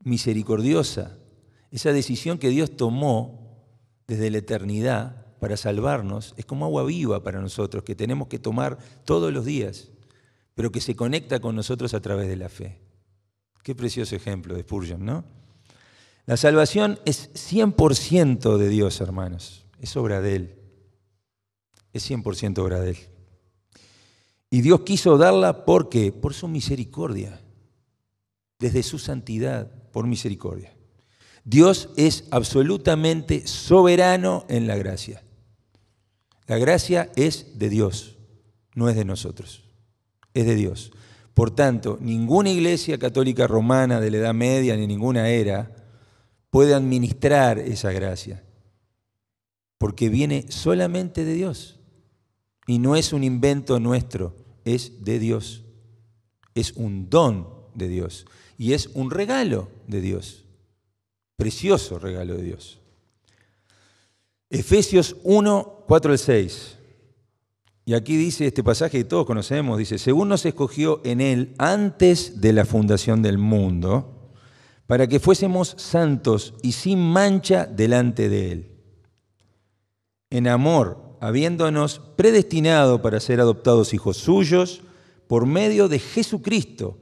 misericordiosa, esa decisión que Dios tomó desde la eternidad para salvarnos, es como agua viva para nosotros, que tenemos que tomar todos los días, pero que se conecta con nosotros a través de la fe. Qué precioso ejemplo de Spurgeon, ¿no? La salvación es 100% de Dios, hermanos, es obra de Él. Es 100% obra de Él. Y Dios quiso darla, ¿por qué? Por su misericordia. Desde su santidad, por misericordia. Dios es absolutamente soberano en la gracia. La gracia es de Dios, no es de nosotros. Es de Dios. Por tanto, ninguna iglesia católica romana de la Edad Media ni ninguna era puede administrar esa gracia. Porque viene solamente de Dios. Y no es un invento nuestro, es de Dios. Es un don de Dios. Y es un regalo de Dios. Precioso regalo de Dios. Efesios 1, 4 al 6. Y aquí dice este pasaje que todos conocemos, dice, según nos escogió en Él antes de la fundación del mundo, para que fuésemos santos y sin mancha delante de Él. En amor, habiéndonos predestinado para ser adoptados hijos suyos por medio de Jesucristo,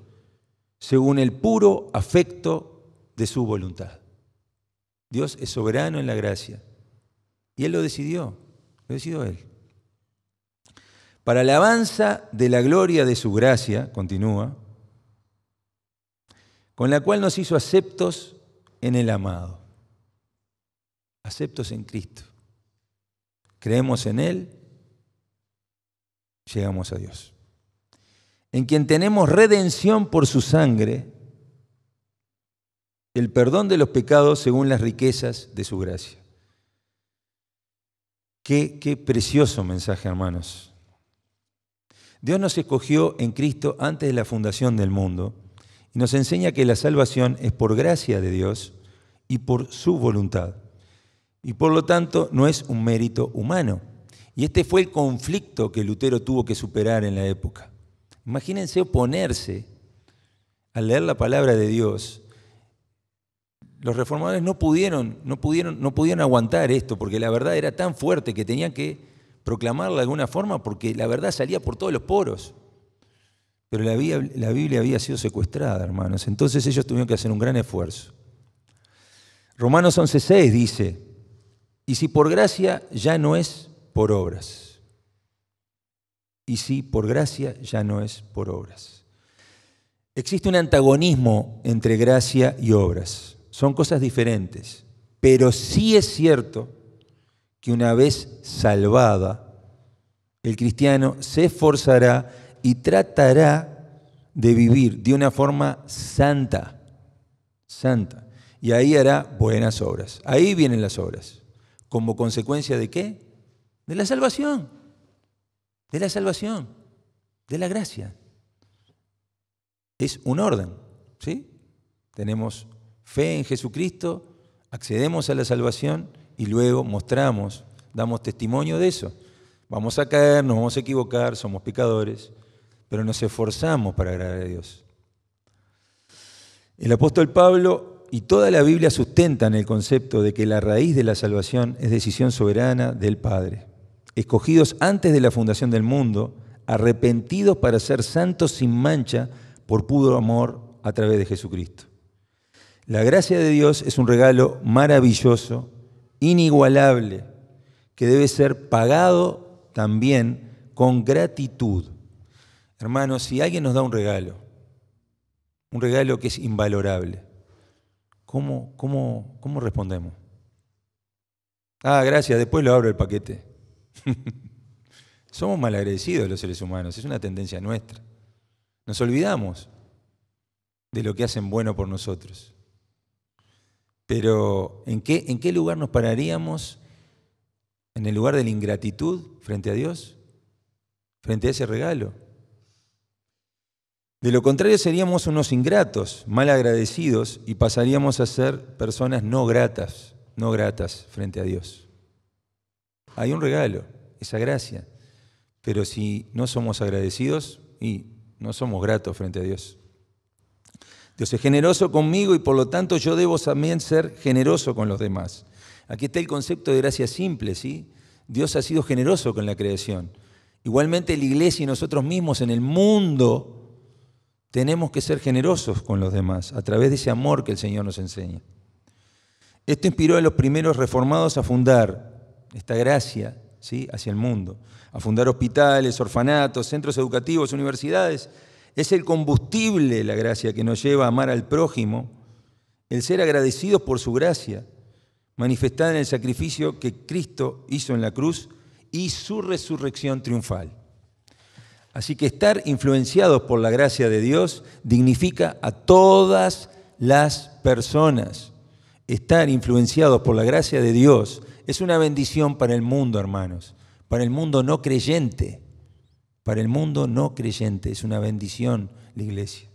según el puro afecto de su voluntad. Dios es soberano en la gracia. Y Él lo decidió Él. Para alabanza de la gloria de su gracia, continúa, con la cual nos hizo aceptos en el amado. Aceptos en Cristo. Creemos en Él, llegamos a Dios. En quien tenemos redención por su sangre, el perdón de los pecados según las riquezas de su gracia. Qué precioso mensaje, hermanos. Dios nos escogió en Cristo antes de la fundación del mundo y nos enseña que la salvación es por gracia de Dios y por su voluntad. Y por lo tanto no es un mérito humano. Y este fue el conflicto que Lutero tuvo que superar en la época. Imagínense oponerse al leer la palabra de Dios. Los reformadores no pudieron aguantar esto, porque la verdad era tan fuerte que tenían que proclamarla de alguna forma, porque la verdad salía por todos los poros. Pero la Biblia había sido secuestrada, hermanos. Entonces ellos tuvieron que hacer un gran esfuerzo. Romanos 11:6 dice, y si por gracia ya no es por obras. Y si por gracia ya no es por obras. Existe un antagonismo entre gracia y obras. Son cosas diferentes. Pero sí es cierto que una vez salvada, el cristiano se esforzará y tratará de vivir de una forma santa. Santa. Y ahí hará buenas obras. Ahí vienen las obras. ¿Como consecuencia de qué? De la salvación. De la salvación. De la gracia. Es un orden, ¿sí? Tenemos fe en Jesucristo, accedemos a la salvación y luego mostramos, damos testimonio de eso. Vamos a caer, nos vamos a equivocar, somos pecadores, pero nos esforzamos para agradar a Dios. El apóstol Pablo y toda la Biblia sustentan el concepto de que la raíz de la salvación es decisión soberana del Padre. Escogidos antes de la fundación del mundo, arrepentidos para ser santos sin mancha por puro amor a través de Jesucristo. La gracia de Dios es un regalo maravilloso, inigualable, que debe ser pagado también con gratitud. Hermanos, si alguien nos da un regalo que es invalorable, ¿cómo respondemos? Ah, gracias, después lo abro el paquete. Somos malagradecidos los seres humanos, es una tendencia nuestra. Nos olvidamos de lo que hacen bueno por nosotros. Pero ¿en qué lugar nos pararíamos? ¿En el lugar de la ingratitud frente a Dios? ¿Frente a ese regalo? De lo contrario seríamos unos ingratos, mal agradecidos y pasaríamos a ser personas no gratas frente a Dios. Hay un regalo, esa gracia, pero si no somos agradecidos y no somos gratos frente a Dios. Dios es generoso conmigo y por lo tanto yo debo también ser generoso con los demás. Aquí está el concepto de gracia simple, ¿sí? Dios ha sido generoso con la creación. Igualmente la iglesia y nosotros mismos en el mundo tenemos que ser generosos con los demás a través de ese amor que el Señor nos enseña. Esto inspiró a los primeros reformados a fundar esta gracia, ¿sí?, hacia el mundo, a fundar hospitales, orfanatos, centros educativos, universidades. Es el combustible, la gracia, que nos lleva a amar al prójimo, el ser agradecidos por su gracia, manifestada en el sacrificio que Cristo hizo en la cruz y su resurrección triunfal. Así que estar influenciados por la gracia de Dios dignifica a todas las personas. Estar influenciados por la gracia de Dios es una bendición para el mundo, hermanos, para el mundo no creyente. Para el mundo no creyente es una bendición la iglesia.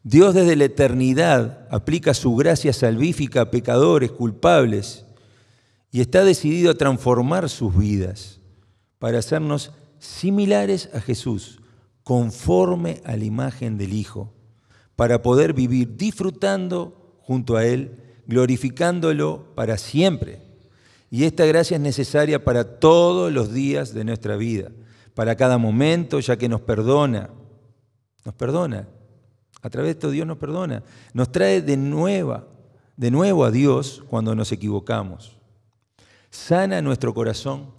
Dios desde la eternidad aplica su gracia salvífica a pecadores, culpables, y está decidido a transformar sus vidas para hacernos similares a Jesús, conforme a la imagen del Hijo, para poder vivir disfrutando junto a Él, glorificándolo para siempre. Y esta gracia es necesaria para todos los días de nuestra vida, para cada momento, ya que nos perdona, A través de esto Dios nos perdona. Nos trae de nuevo a Dios cuando nos equivocamos. Sana nuestro corazón.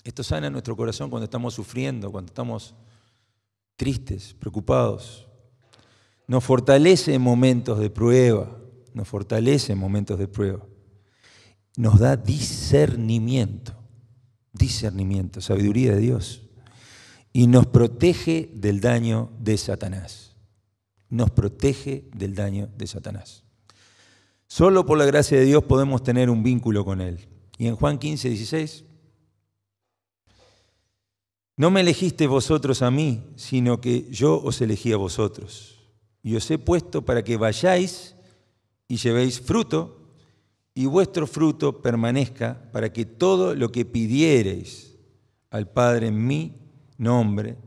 Esto sana nuestro corazón cuando estamos sufriendo, cuando estamos tristes, preocupados. Nos fortalece en momentos de prueba. Nos fortalece en momentos de prueba. Nos da discernimiento, sabiduría de Dios. Y nos protege del daño de Satanás. Nos protege del daño de Satanás. Solo por la gracia de Dios podemos tener un vínculo con Él. Y en Juan 15, 16, no me elegisteis vosotros a mí, sino que yo os elegí a vosotros. Y os he puesto para que vayáis y llevéis fruto, y vuestro fruto permanezca, para que todo lo que pidiereis al Padre en mi nombre,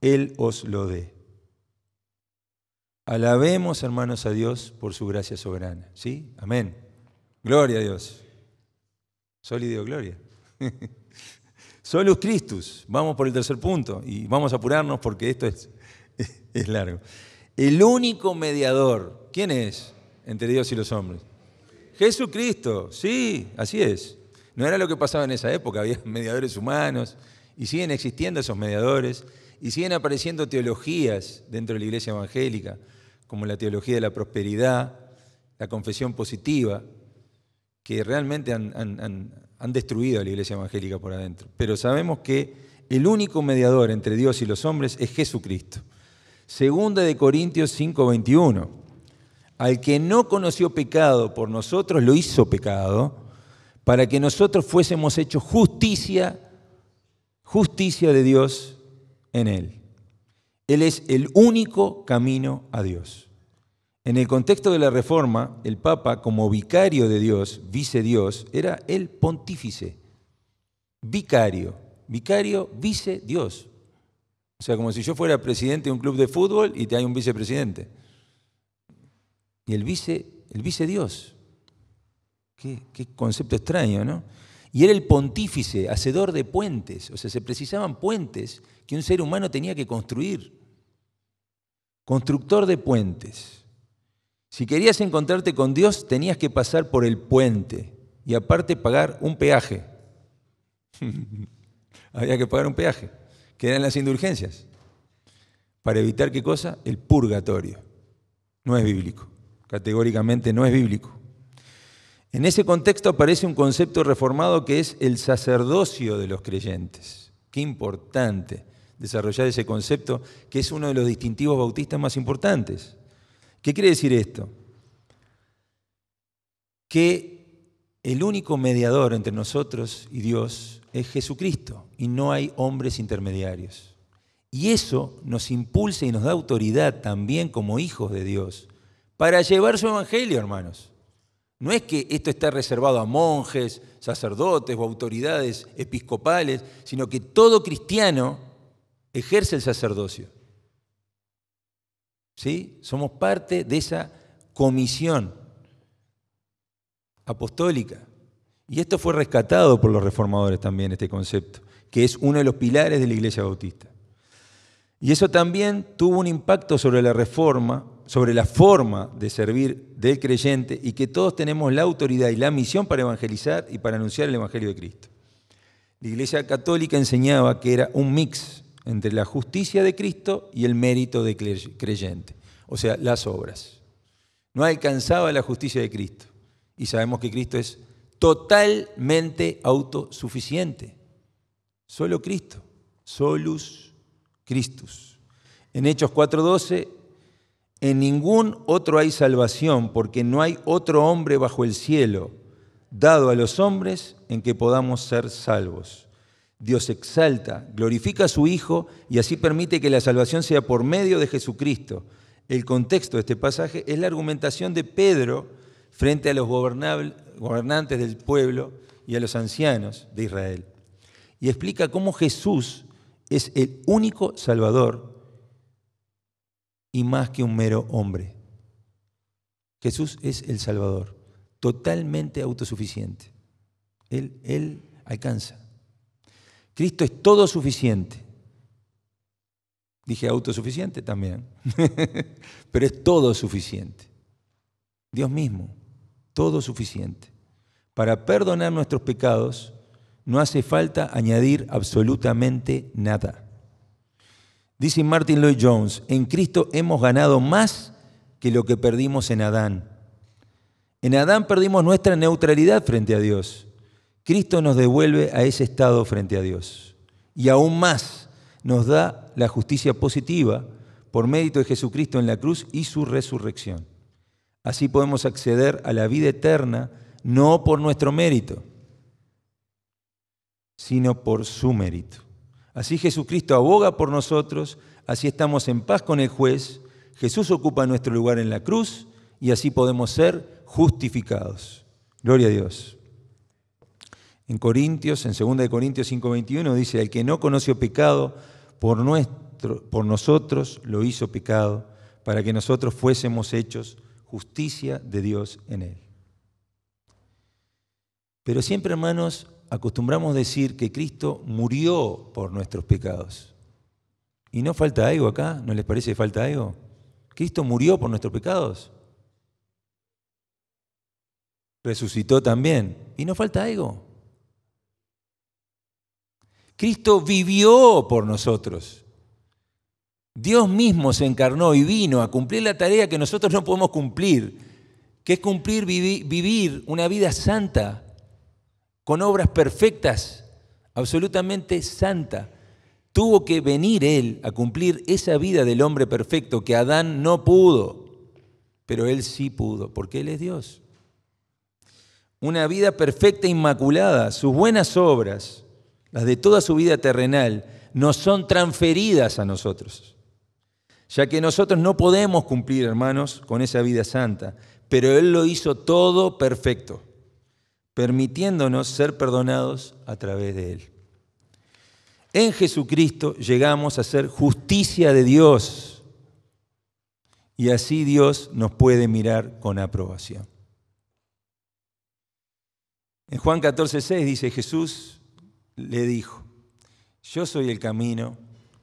Él os lo dé. Alabemos, hermanos, a Dios por su gracia soberana. ¿Sí? Amén. Gloria a Dios. Soli Deo gloria. Solus Christus. Vamos por el tercer punto y vamos a apurarnos porque esto es largo. El único mediador. ¿Quién es entre Dios y los hombres? Jesucristo. Sí, así es. No era lo que pasaba en esa época. Había mediadores humanos y siguen existiendo esos mediadores y siguen apareciendo teologías dentro de la iglesia evangélica, como la teología de la prosperidad, la confesión positiva, que realmente han destruido a la iglesia evangélica por adentro. Pero sabemos que el único mediador entre Dios y los hombres es Jesucristo. Segunda de Corintios 5:21. Al que no conoció pecado por nosotros lo hizo pecado, para que nosotros fuésemos hechos justicia de Dios en Él. Él es el único camino a Dios. En el contexto de la Reforma, el Papa, como vicario de Dios, vice-Dios, era el pontífice. Vicario, vice-Dios. O sea, como si yo fuera presidente de un club de fútbol y te hay un vicepresidente. Y el vice-Dios. Qué concepto extraño, ¿no? Y era el pontífice, hacedor de puentes. O sea, se precisaban puentes que un ser humano tenía que construir. Constructor de puentes. Si querías encontrarte con Dios, tenías que pasar por el puente y aparte pagar un peaje. Había que pagar un peaje, que eran las indulgencias. Para evitar, ¿qué cosa? El purgatorio. No es bíblico. Categóricamente no es bíblico. En ese contexto aparece un concepto reformado que es el sacerdocio de los creyentes. Qué importante desarrollar ese concepto, que es uno de los distintivos bautistas más importantes. ¿Qué quiere decir esto? Que el único mediador entre nosotros y Dios es Jesucristo y no hay hombres intermediarios. Y eso nos impulsa y nos da autoridad también como hijos de Dios para llevar su evangelio, hermanos. No es que esto está reservado a monjes, sacerdotes o autoridades episcopales, sino que todo cristiano ejerce el sacerdocio. ¿Sí? Somos parte de esa comisión apostólica. Y esto fue rescatado por los reformadores también, este concepto, que es uno de los pilares de la Iglesia Bautista. Y eso también tuvo un impacto sobre la reforma, sobre la forma de servir del creyente y que todos tenemos la autoridad y la misión para evangelizar y para anunciar el Evangelio de Cristo. La Iglesia Católica enseñaba que era un mix entre la justicia de Cristo y el mérito del creyente, o sea, las obras. No alcanzaba la justicia de Cristo y sabemos que Cristo es totalmente autosuficiente. Solo Cristo, solus Christus. En Hechos 4:12, en ningún otro hay salvación, porque no hay otro hombre bajo el cielo dado a los hombres en que podamos ser salvos. Dios exalta, glorifica a su Hijo y así permite que la salvación sea por medio de Jesucristo. El contexto de este pasaje es la argumentación de Pedro frente a los gobernantes del pueblo y a los ancianos de Israel. Y explica cómo Jesús es el único Salvador y más que un mero hombre. Jesús es el Salvador, totalmente autosuficiente. Él alcanza. Cristo es todo suficiente. Dije autosuficiente también, pero es todo suficiente. Dios mismo, todo suficiente. Para perdonar nuestros pecados no hace falta añadir absolutamente nada. Dice Martin Lloyd-Jones, en Cristo hemos ganado más que lo que perdimos en Adán. En Adán perdimos nuestra neutralidad frente a Dios. Cristo nos devuelve a ese estado frente a Dios. Y aún más, nos da la justicia positiva por mérito de Jesucristo en la cruz y su resurrección. Así podemos acceder a la vida eterna, no por nuestro mérito, sino por su mérito. Así Jesucristo aboga por nosotros, así estamos en paz con el juez, Jesús ocupa nuestro lugar en la cruz y así podemos ser justificados. Gloria a Dios. En 2 Corintios 5:21 dice, el que no conoció pecado, por nosotros lo hizo pecado, para que nosotros fuésemos hechos justicia de Dios en él. Pero siempre, hermanos, acostumbramos decir que Cristo murió por nuestros pecados. ¿Y no falta algo acá? ¿No les parece que falta algo? Cristo murió por nuestros pecados. Resucitó también. ¿Y no falta algo? Cristo vivió por nosotros. Dios mismo se encarnó y vino a cumplir la tarea que nosotros no podemos cumplir, que es vivir una vida santa, con obras perfectas, absolutamente santa. Tuvo que venir Él a cumplir esa vida del hombre perfecto que Adán no pudo, pero Él sí pudo, porque Él es Dios. Una vida perfecta e inmaculada, sus buenas obras, las de toda su vida terrenal, nos son transferidas a nosotros, ya que nosotros no podemos cumplir, hermanos, con esa vida santa, pero Él lo hizo todo perfecto, permitiéndonos ser perdonados a través de Él. En Jesucristo llegamos a ser justicia de Dios y así Dios nos puede mirar con aprobación. En Juan 14:6 dice, Jesús le dijo, yo soy el camino,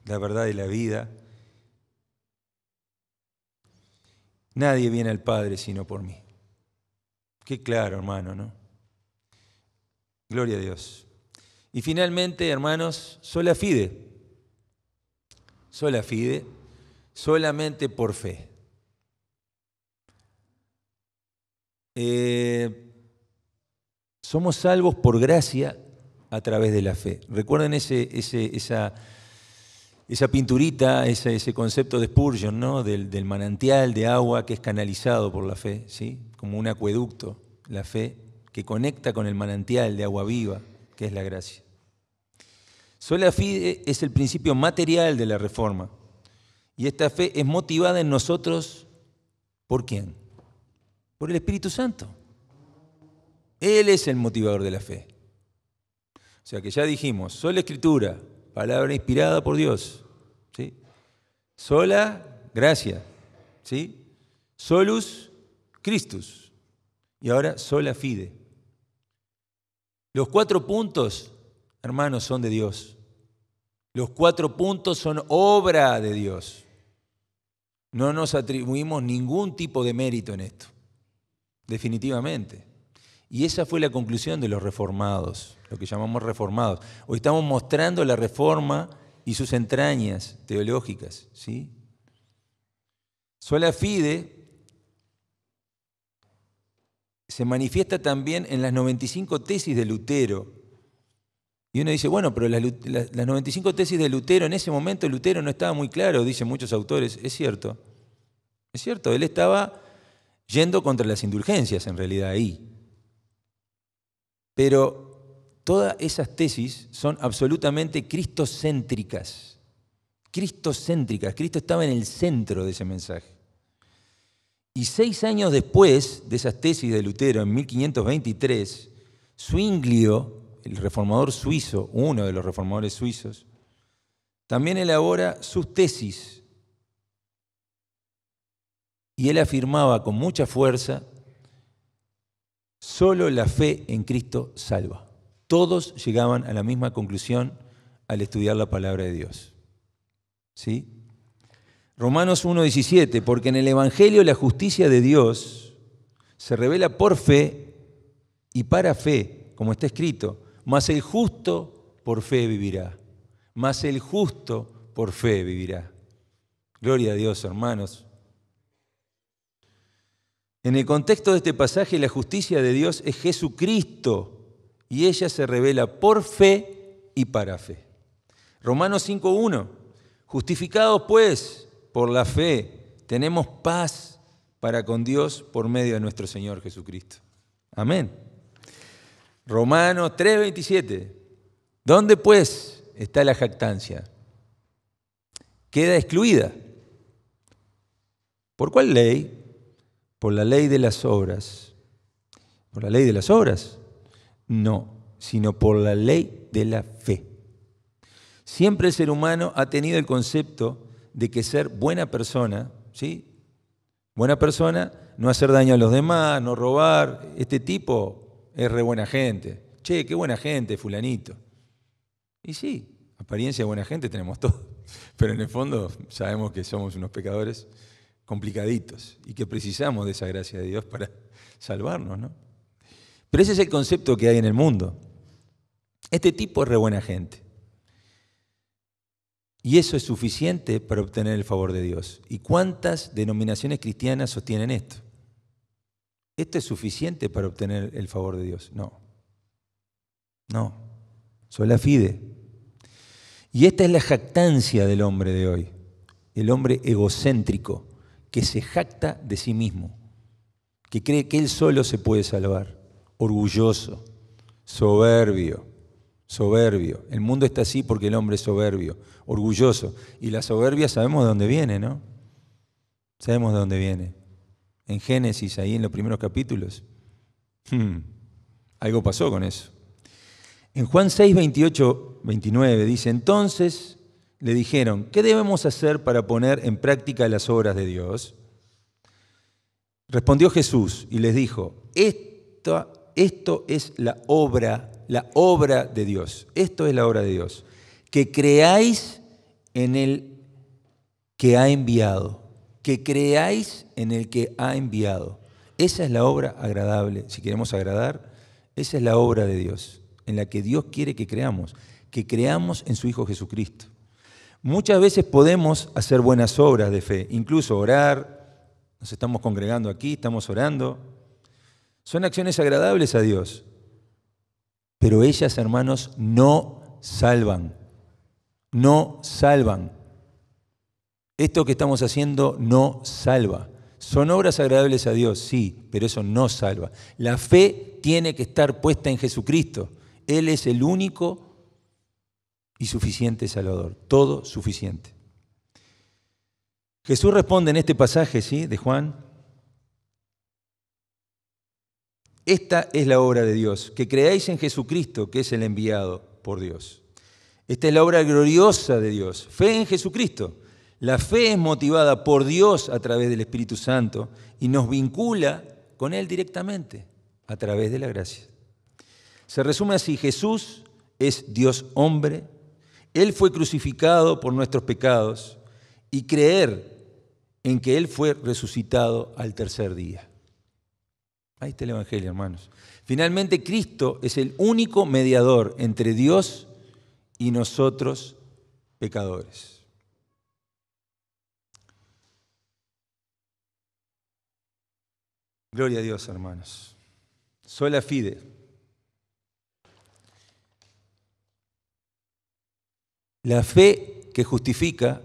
la verdad y la vida. Nadie viene al Padre sino por mí. Qué claro, hermano, ¿no? Gloria a Dios. Y finalmente, hermanos, sola fide. Sola fide, solamente por fe. Somos salvos por gracia a través de la fe. Recuerden esa pinturita, ese concepto de Spurgeon, ¿no? Del manantial de agua que es canalizado por la fe, ¿sí? Como un acueducto, la fe que conecta con el manantial de agua viva, que es la gracia. Sola fide es el principio material de la Reforma. Y esta fe es motivada en nosotros, ¿por quién? Por el Espíritu Santo. Él es el motivador de la fe. O sea que ya dijimos, sola Escritura, palabra inspirada por Dios, ¿sí? Sola gracia, ¿sí? Solus Christus. Y ahora sola fide. Los 4 puntos, hermanos, son de Dios. Los 4 puntos son obra de Dios. No nos atribuimos ningún tipo de mérito en esto, definitivamente. Y esa fue la conclusión de los reformados, lo que llamamos reformados. Hoy estamos mostrando la Reforma y sus entrañas teológicas, ¿sí? Sola fide se manifiesta también en las 95 tesis de Lutero. Y uno dice, bueno, pero las 95 tesis de Lutero, en ese momento Lutero no estaba muy claro, dicen muchos autores. Es cierto, él estaba yendo contra las indulgencias en realidad ahí. Pero todas esas tesis son absolutamente cristocéntricas. Cristocéntricas. Cristo estaba en el centro de ese mensaje. Y 6 años después de esas tesis de Lutero, en 1523, Zwinglio, el reformador suizo, uno de los reformadores suizos, también elabora sus tesis. Y él afirmaba con mucha fuerza, solo la fe en Cristo salva. Todos llegaban a la misma conclusión al estudiar la palabra de Dios. ¿Sí? Romanos 1:17, porque en el Evangelio la justicia de Dios se revela por fe y para fe, como está escrito, mas el justo por fe vivirá. Mas el justo por fe vivirá. Gloria a Dios, hermanos. En el contexto de este pasaje, la justicia de Dios es Jesucristo y ella se revela por fe y para fe. Romanos 5:1, justificados pues por la fe, tenemos paz para con Dios por medio de nuestro Señor Jesucristo. Amén. Romanos 3:27, ¿dónde pues está la jactancia? Queda excluida. ¿Por cuál ley? ¿Por la ley de las obras? ¿Por la ley de las obras? No, sino por la ley de la fe. Siempre el ser humano ha tenido el concepto de que ser buena persona, ¿sí? Buena persona, no hacer daño a los demás, no robar. Este tipo es re buena gente. Che, qué buena gente, fulanito. Y sí, apariencia de buena gente tenemos todos, pero en el fondo sabemos que somos unos pecadores complicaditos y que precisamos de esa gracia de Dios para salvarnos, ¿no? Pero ese es el concepto que hay en el mundo. Este tipo es re buena gente. Y eso es suficiente para obtener el favor de Dios. ¿Y cuántas denominaciones cristianas sostienen esto? ¿Esto es suficiente para obtener el favor de Dios? No. No. Sola fide. Y esta es la jactancia del hombre de hoy. El hombre egocéntrico, que se jacta de sí mismo, que cree que él solo se puede salvar, orgulloso, soberbio. El mundo está así porque el hombre es soberbio, orgulloso. Y la soberbia sabemos de dónde viene, ¿no? Sabemos de dónde viene. En Génesis, ahí en los primeros capítulos, algo pasó con eso. En Juan 6, 28, 29 dice, entonces le dijeron, ¿qué debemos hacer para poner en práctica las obras de Dios? Respondió Jesús y les dijo, esto es la obra de Dios. Esto es la obra de Dios. Que creáis en el que ha enviado. Que creáis en el que ha enviado. Esa es la obra agradable. Si queremos agradar, esa es la obra de Dios, en la que Dios quiere que creamos en su Hijo Jesucristo. Muchas veces podemos hacer buenas obras de fe, incluso orar, nos estamos congregando aquí, estamos orando. Son acciones agradables a Dios, pero ellas, hermanos, no salvan. No salvan. Esto que estamos haciendo no salva. Son obras agradables a Dios, sí, pero eso no salva. La fe tiene que estar puesta en Jesucristo. Él es el único y suficiente Salvador, todo suficiente. Jesús responde en este pasaje, ¿sí?, de Juan, esta es la obra de Dios, que creáis en Jesucristo, que es el enviado por Dios. Esta es la obra gloriosa de Dios, fe en Jesucristo. La fe es motivada por Dios a través del Espíritu Santo y nos vincula con Él directamente a través de la gracia. Se resume así, Jesús es Dios hombre, Él fue crucificado por nuestros pecados y creer en que Él fue resucitado al tercer día. Ahí está el Evangelio, hermanos. Finalmente, Cristo es el único mediador entre Dios y nosotros, pecadores. Gloria a Dios, hermanos. Sola fide. La fe que justifica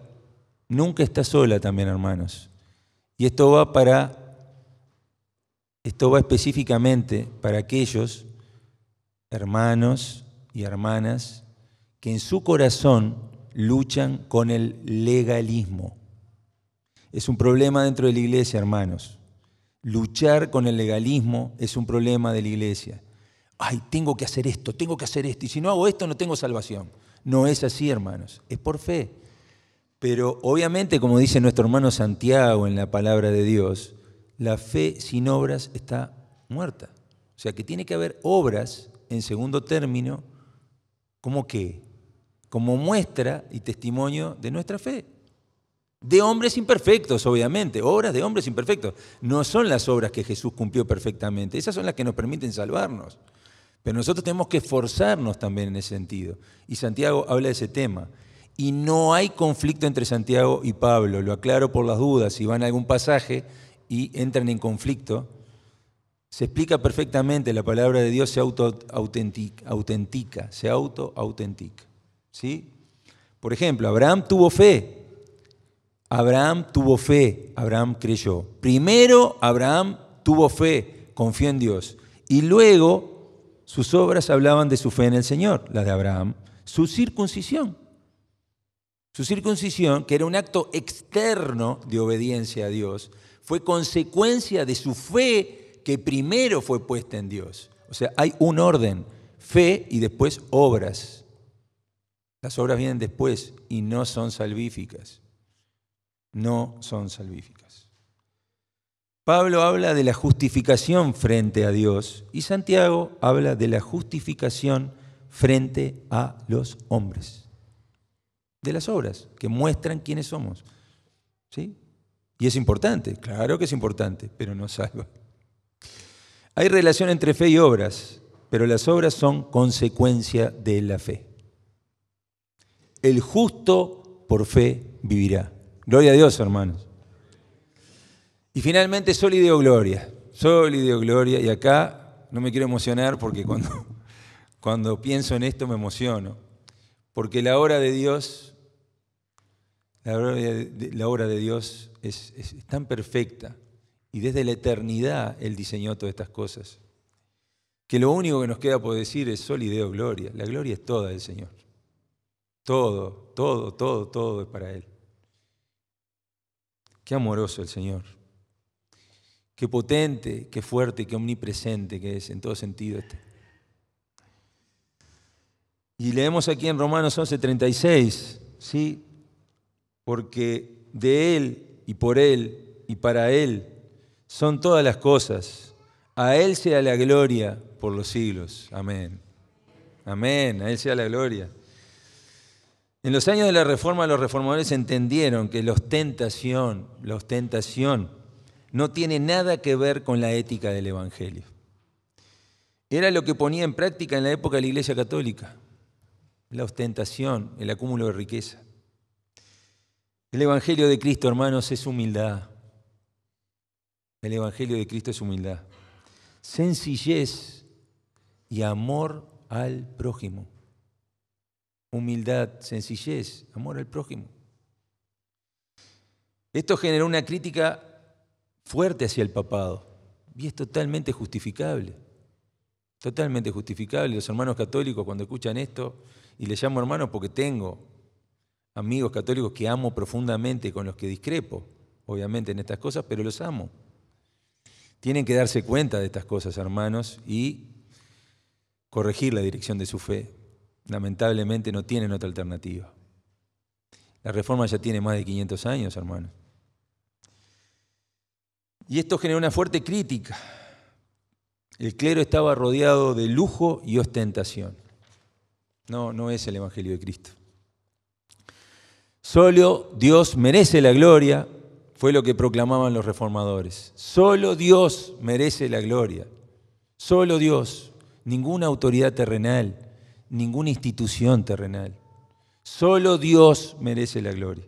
nunca está sola también, hermanos. Y esto va específicamente para aquellos hermanos y hermanas que en su corazón luchan con el legalismo. Es un problema dentro de la iglesia, hermanos. Luchar con el legalismo es un problema de la iglesia. Ay, tengo que hacer esto, y si no hago esto no tengo salvación. No es así, hermanos, es por fe. Pero obviamente, como dice nuestro hermano Santiago en la palabra de Dios, la fe sin obras está muerta. O sea que tiene que haber obras, en segundo término, ¿como qué? Como muestra y testimonio de nuestra fe. De hombres imperfectos, obviamente, obras de hombres imperfectos. No son las obras que Jesús cumplió perfectamente, esas son las que nos permiten salvarnos. Pero nosotros tenemos que esforzarnos también en ese sentido. Y Santiago habla de ese tema. Y no hay conflicto entre Santiago y Pablo, lo aclaro por las dudas, si van a algún pasaje y entran en conflicto, se explica perfectamente, la palabra de Dios se auto-autentica. ¿Sí? Por ejemplo, Abraham tuvo fe, Abraham creyó. Primero Abraham tuvo fe, confió en Dios. Y luego sus obras hablaban de su fe en el Señor, las de Abraham. Su circuncisión, que era un acto externo de obediencia a Dios, fue consecuencia de su fe que primero fue puesta en Dios. O sea, hay un orden, fe y después obras. Las obras vienen después y no son salvíficas. No son salvíficas. Pablo habla de la justificación frente a Dios y Santiago habla de la justificación frente a los hombres. De las obras que muestran quiénes somos. ¿Sí? Y es importante, claro que es importante, pero no salva. Hay relación entre fe y obras, pero las obras son consecuencia de la fe. El justo por fe vivirá. Gloria a Dios, hermanos. Y finalmente, Soli Deo Gloria. Soli Deo Gloria. Y acá no me quiero emocionar porque cuando pienso en esto me emociono. Porque la obra de Dios, la obra de Dios es tan perfecta. Y desde la eternidad Él diseñó todas estas cosas. Que lo único que nos queda por decir es Soli Deo Gloria. La gloria es toda del Señor. Todo es para Él. Qué amoroso el Señor. Qué potente, qué fuerte, qué omnipresente que es en todo sentido. Y leemos aquí en Romanos 11:36, ¿sí? Porque de Él y por Él y para Él son todas las cosas. A Él sea la gloria por los siglos. Amén. Amén, a Él sea la gloria. En los años de la Reforma, los reformadores entendieron que la ostentación no tiene nada que ver con la ética del Evangelio. Era lo que ponía en práctica en la época de la Iglesia Católica, la ostentación, el acúmulo de riqueza. El Evangelio de Cristo, hermanos, es humildad. El Evangelio de Cristo es humildad, sencillez y amor al prójimo. Humildad, sencillez, amor al prójimo. Esto generó una crítica fuerte hacia el papado y es totalmente justificable. Totalmente justificable. Los hermanos católicos cuando escuchan esto, y les llamo hermanos porque tengo amigos católicos que amo profundamente, con los que discrepo, obviamente en estas cosas, pero los amo. Tienen que darse cuenta de estas cosas, hermanos, y corregir la dirección de su fe. Lamentablemente no tienen otra alternativa. La Reforma ya tiene más de 500 años, hermanos. Y esto generó una fuerte crítica. El clero estaba rodeado de lujo y ostentación. No es el Evangelio de Cristo. Solo Dios merece la gloria, fue lo que proclamaban los reformadores. Solo Dios merece la gloria. Solo Dios, ninguna autoridad terrenal, ninguna institución terrenal. Solo Dios merece la gloria.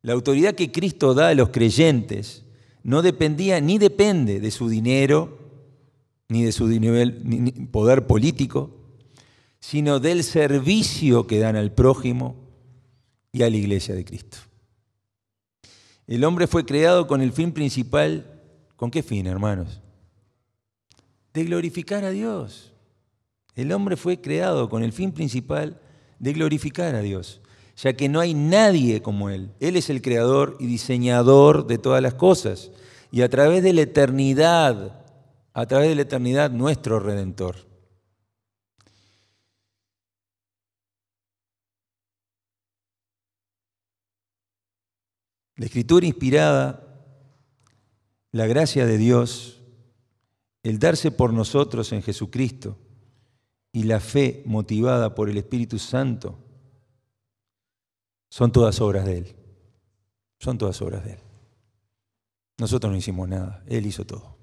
La autoridad que Cristo da a los creyentes no dependía ni depende de su dinero, ni de su ni poder político, sino del servicio que dan al prójimo y a la iglesia de Cristo. El hombre fue creado con el fin principal, ¿con qué fin, hermanos? De glorificar a Dios. El hombre fue creado con el fin principal de glorificar a Dios, ya que no hay nadie como Él. Él es el creador y diseñador de todas las cosas, y a través de la eternidad, nuestro Redentor. La Escritura inspirada, la gracia de Dios, el darse por nosotros en Jesucristo y la fe motivada por el Espíritu Santo son todas obras de Él. son todas obras de Él. Nosotros no hicimos nada, Él hizo todo.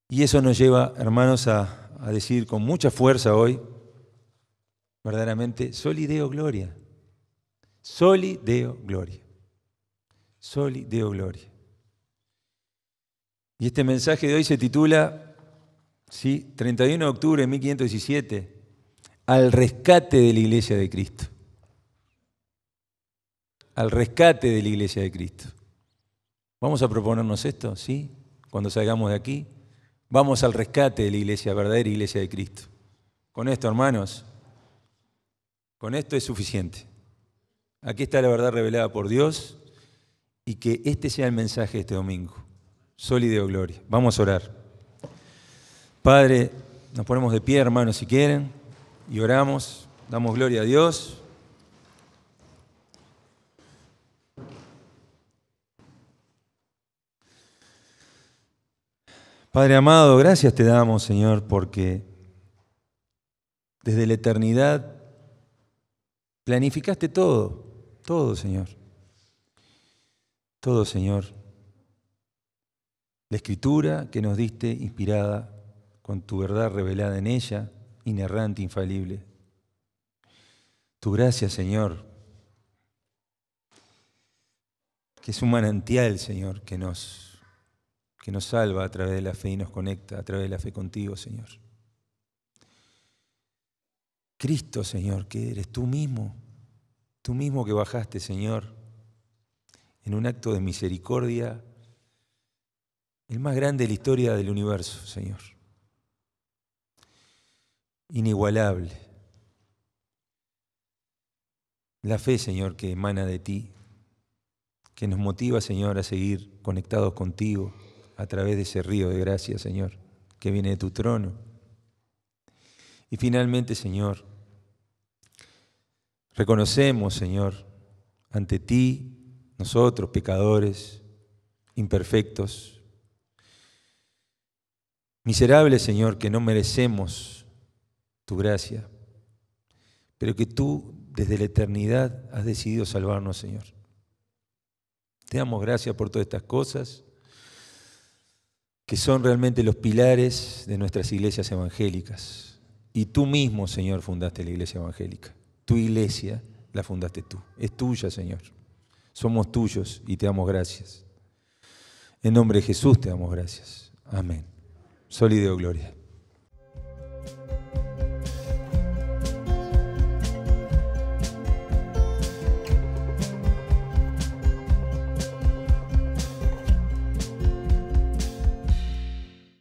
Y eso nos lleva, hermanos, a decir con mucha fuerza hoy, verdaderamente, Soli Deo Gloria. Soli Deo Gloria. Soli Deo Gloria. Y este mensaje de hoy se titula, ¿sí? 31 de octubre de 1517, al rescate de la Iglesia de Cristo. Al rescate de la Iglesia de Cristo. Vamos a proponernos esto, ¿sí? Cuando salgamos de aquí, vamos al rescate de la Iglesia, verdadera Iglesia de Cristo. Con esto, hermanos, con esto es suficiente. Aquí está la verdad revelada por Dios y que este sea el mensaje de este domingo. Soli Deo Gloria. Vamos a orar. Padre, nos ponemos de pie, hermanos, si quieren, y oramos, damos gloria a Dios. Padre amado, gracias te damos, Señor, porque desde la eternidad planificaste todo, Señor. Todo, Señor. La Escritura que nos diste, inspirada con tu verdad revelada en ella, inerrante, infalible. Tu gracia, Señor, que es un manantial, Señor, que nos salva a través de la fe y nos conecta a través de la fe contigo, Señor. Cristo, Señor, que eres tú mismo que bajaste, Señor, en un acto de misericordia, el más grande de la historia del universo, Señor. Inigualable. La fe, Señor, que emana de ti, que nos motiva, Señor, a seguir conectados contigo a través de ese río de gracia, Señor, que viene de tu trono. Y finalmente, Señor, reconocemos, Señor, ante ti, nosotros, pecadores, imperfectos, miserables, Señor, que no merecemos tu gracia, pero que tú desde la eternidad has decidido salvarnos, Señor. Te damos gracias por todas estas cosas que son realmente los pilares de nuestras iglesias evangélicas. Y tú mismo, Señor, fundaste la iglesia evangélica. Tu iglesia la fundaste tú. Es tuya, Señor. Somos tuyos y te damos gracias. En nombre de Jesús te damos gracias. Amén. Soli Deo Gloria.